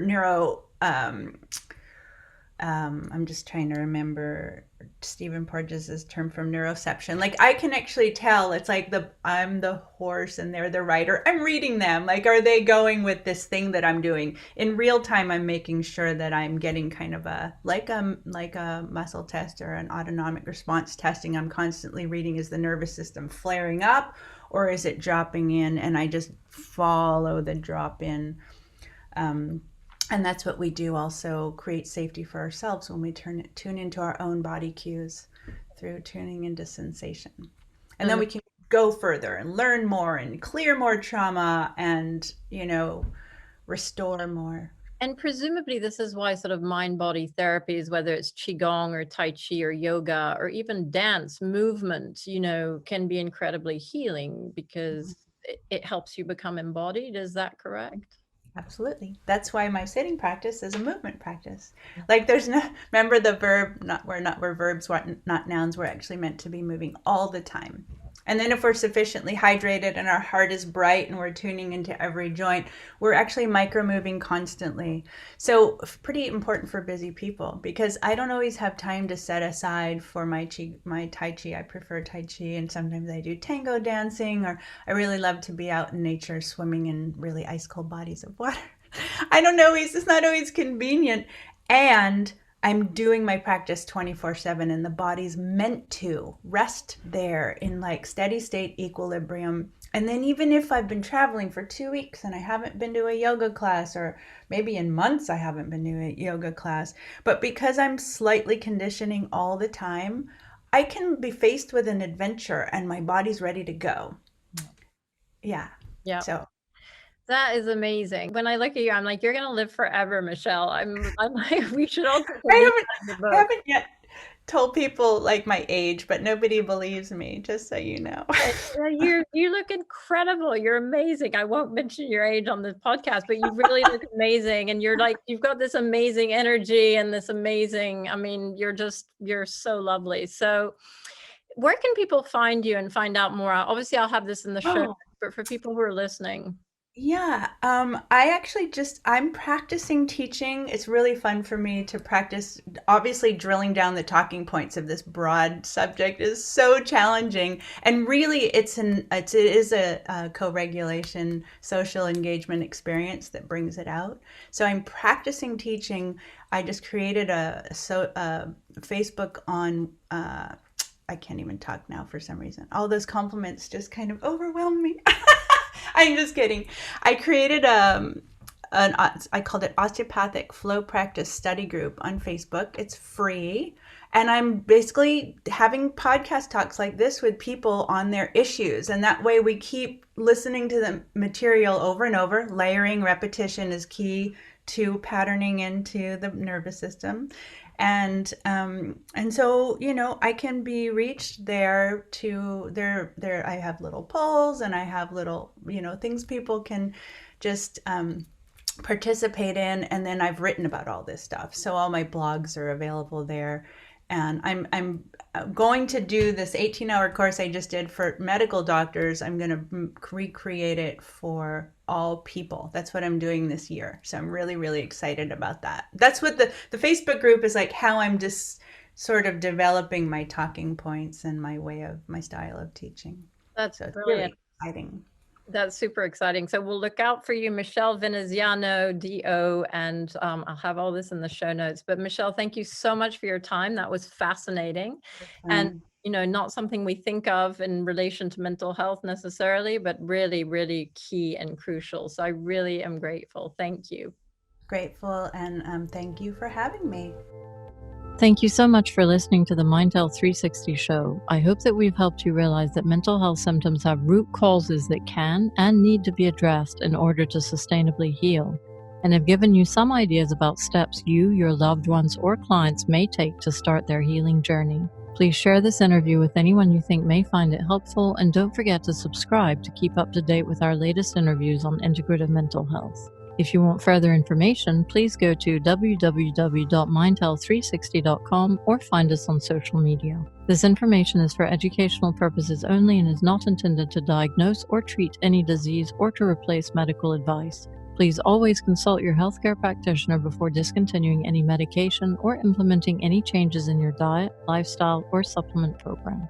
I'm just trying to remember Stephen Porges' term from neuroception. Like I can actually tell, it's like I'm the horse and they're the rider. I'm reading them. Like, are they going with this thing that I'm doing in real time? I'm making sure that I'm getting kind of like a muscle test or an autonomic response testing. I'm constantly reading, is the nervous system flaring up or is it dropping in? And I just follow the drop in. And that's what we do, also create safety for ourselves when we tune into our own body cues through tuning into sensation. And then we can go further and learn more and clear more trauma and, restore more. And presumably this is why sort of mind-body therapies, whether it's Qigong or Tai Chi or yoga or even dance movement, can be incredibly healing because it helps you become embodied. Is that correct? Absolutely. That's why my sitting practice is a movement practice. Like remember the verb, we're verbs, not nouns. We're actually meant to be moving all the time. And then if we're sufficiently hydrated and our heart is bright and we're tuning into every joint, we're actually micro-moving constantly. So pretty important for busy people, because I don't always have time to set aside for my Tai Chi. I prefer Tai Chi, and sometimes I do tango dancing, or I really love to be out in nature swimming in really ice cold bodies of water. It's not always convenient. And I'm doing my practice 24/7, and the body's meant to rest there in like steady state equilibrium. And then even if I've been traveling for 2 weeks and I haven't been to a yoga class, or maybe in months I haven't been to a yoga class, but because I'm slightly conditioning all the time, I can be faced with an adventure and my body's ready to go. Yeah. Yeah. So that is amazing. When I look at you, I'm like, you're going to live forever, Michelle. I'm like, we should all take a I haven't yet told people like my age, but nobody believes me, just so you know. You look incredible. You're amazing. I won't mention your age on this podcast, but you really look amazing. And you've got this amazing energy and this amazing, you're so lovely. So where can people find you and find out more? Obviously I'll have this in the show, but for people who are listening. Yeah, I'm practicing teaching. It's really fun for me to practice. Obviously, drilling down the talking points of this broad subject is so challenging. And really, it is a co-regulation, social engagement experience that brings it out. So I'm practicing teaching. I just created a Facebook on, I can't even talk now for some reason. All those compliments just kind of overwhelm me. I'm just kidding. I created I called it Osteopathic Flow Practice Study Group on Facebook. It's free. And I'm basically having podcast talks like this with people on their issues. And that way we keep listening to the material over and over. Layering, repetition is key to patterning into the nervous system. And so, I can be reached there to there I have little polls, and I have little, things people can just participate in. And then I've written about all this stuff, so all my blogs are available there. And I'm going to do this 18-hour course I just did for medical doctors. I'm going to recreate it for all people. That's what I'm doing this year. So I'm really, really excited about that. That's what the Facebook group is like, how I'm just sort of developing my talking points and my style of teaching. That's So it's brilliant. really exciting. That's super exciting. So we'll look out for you, Michelle Veneziano, DO, and I'll have all this in the show notes. But Michelle, thank you so much for your time. That was fascinating. And, not something we think of in relation to mental health necessarily, but really, really key and crucial. So I really am grateful. Thank you. Grateful, and thank you for having me. Thank you so much for listening to the Mind Health 360 show. I hope that we've helped you realize that mental health symptoms have root causes that can and need to be addressed in order to sustainably heal, and have given you some ideas about steps you, your loved ones, or clients may take to start their healing journey. Please share this interview with anyone you think may find it helpful, and don't forget to subscribe to keep up to date with our latest interviews on integrative mental health. If you want further information, please go to www.mindhealth360.com or find us on social media. This information is for educational purposes only and is not intended to diagnose or treat any disease or to replace medical advice. Please always consult your healthcare practitioner before discontinuing any medication or implementing any changes in your diet, lifestyle, or supplement program.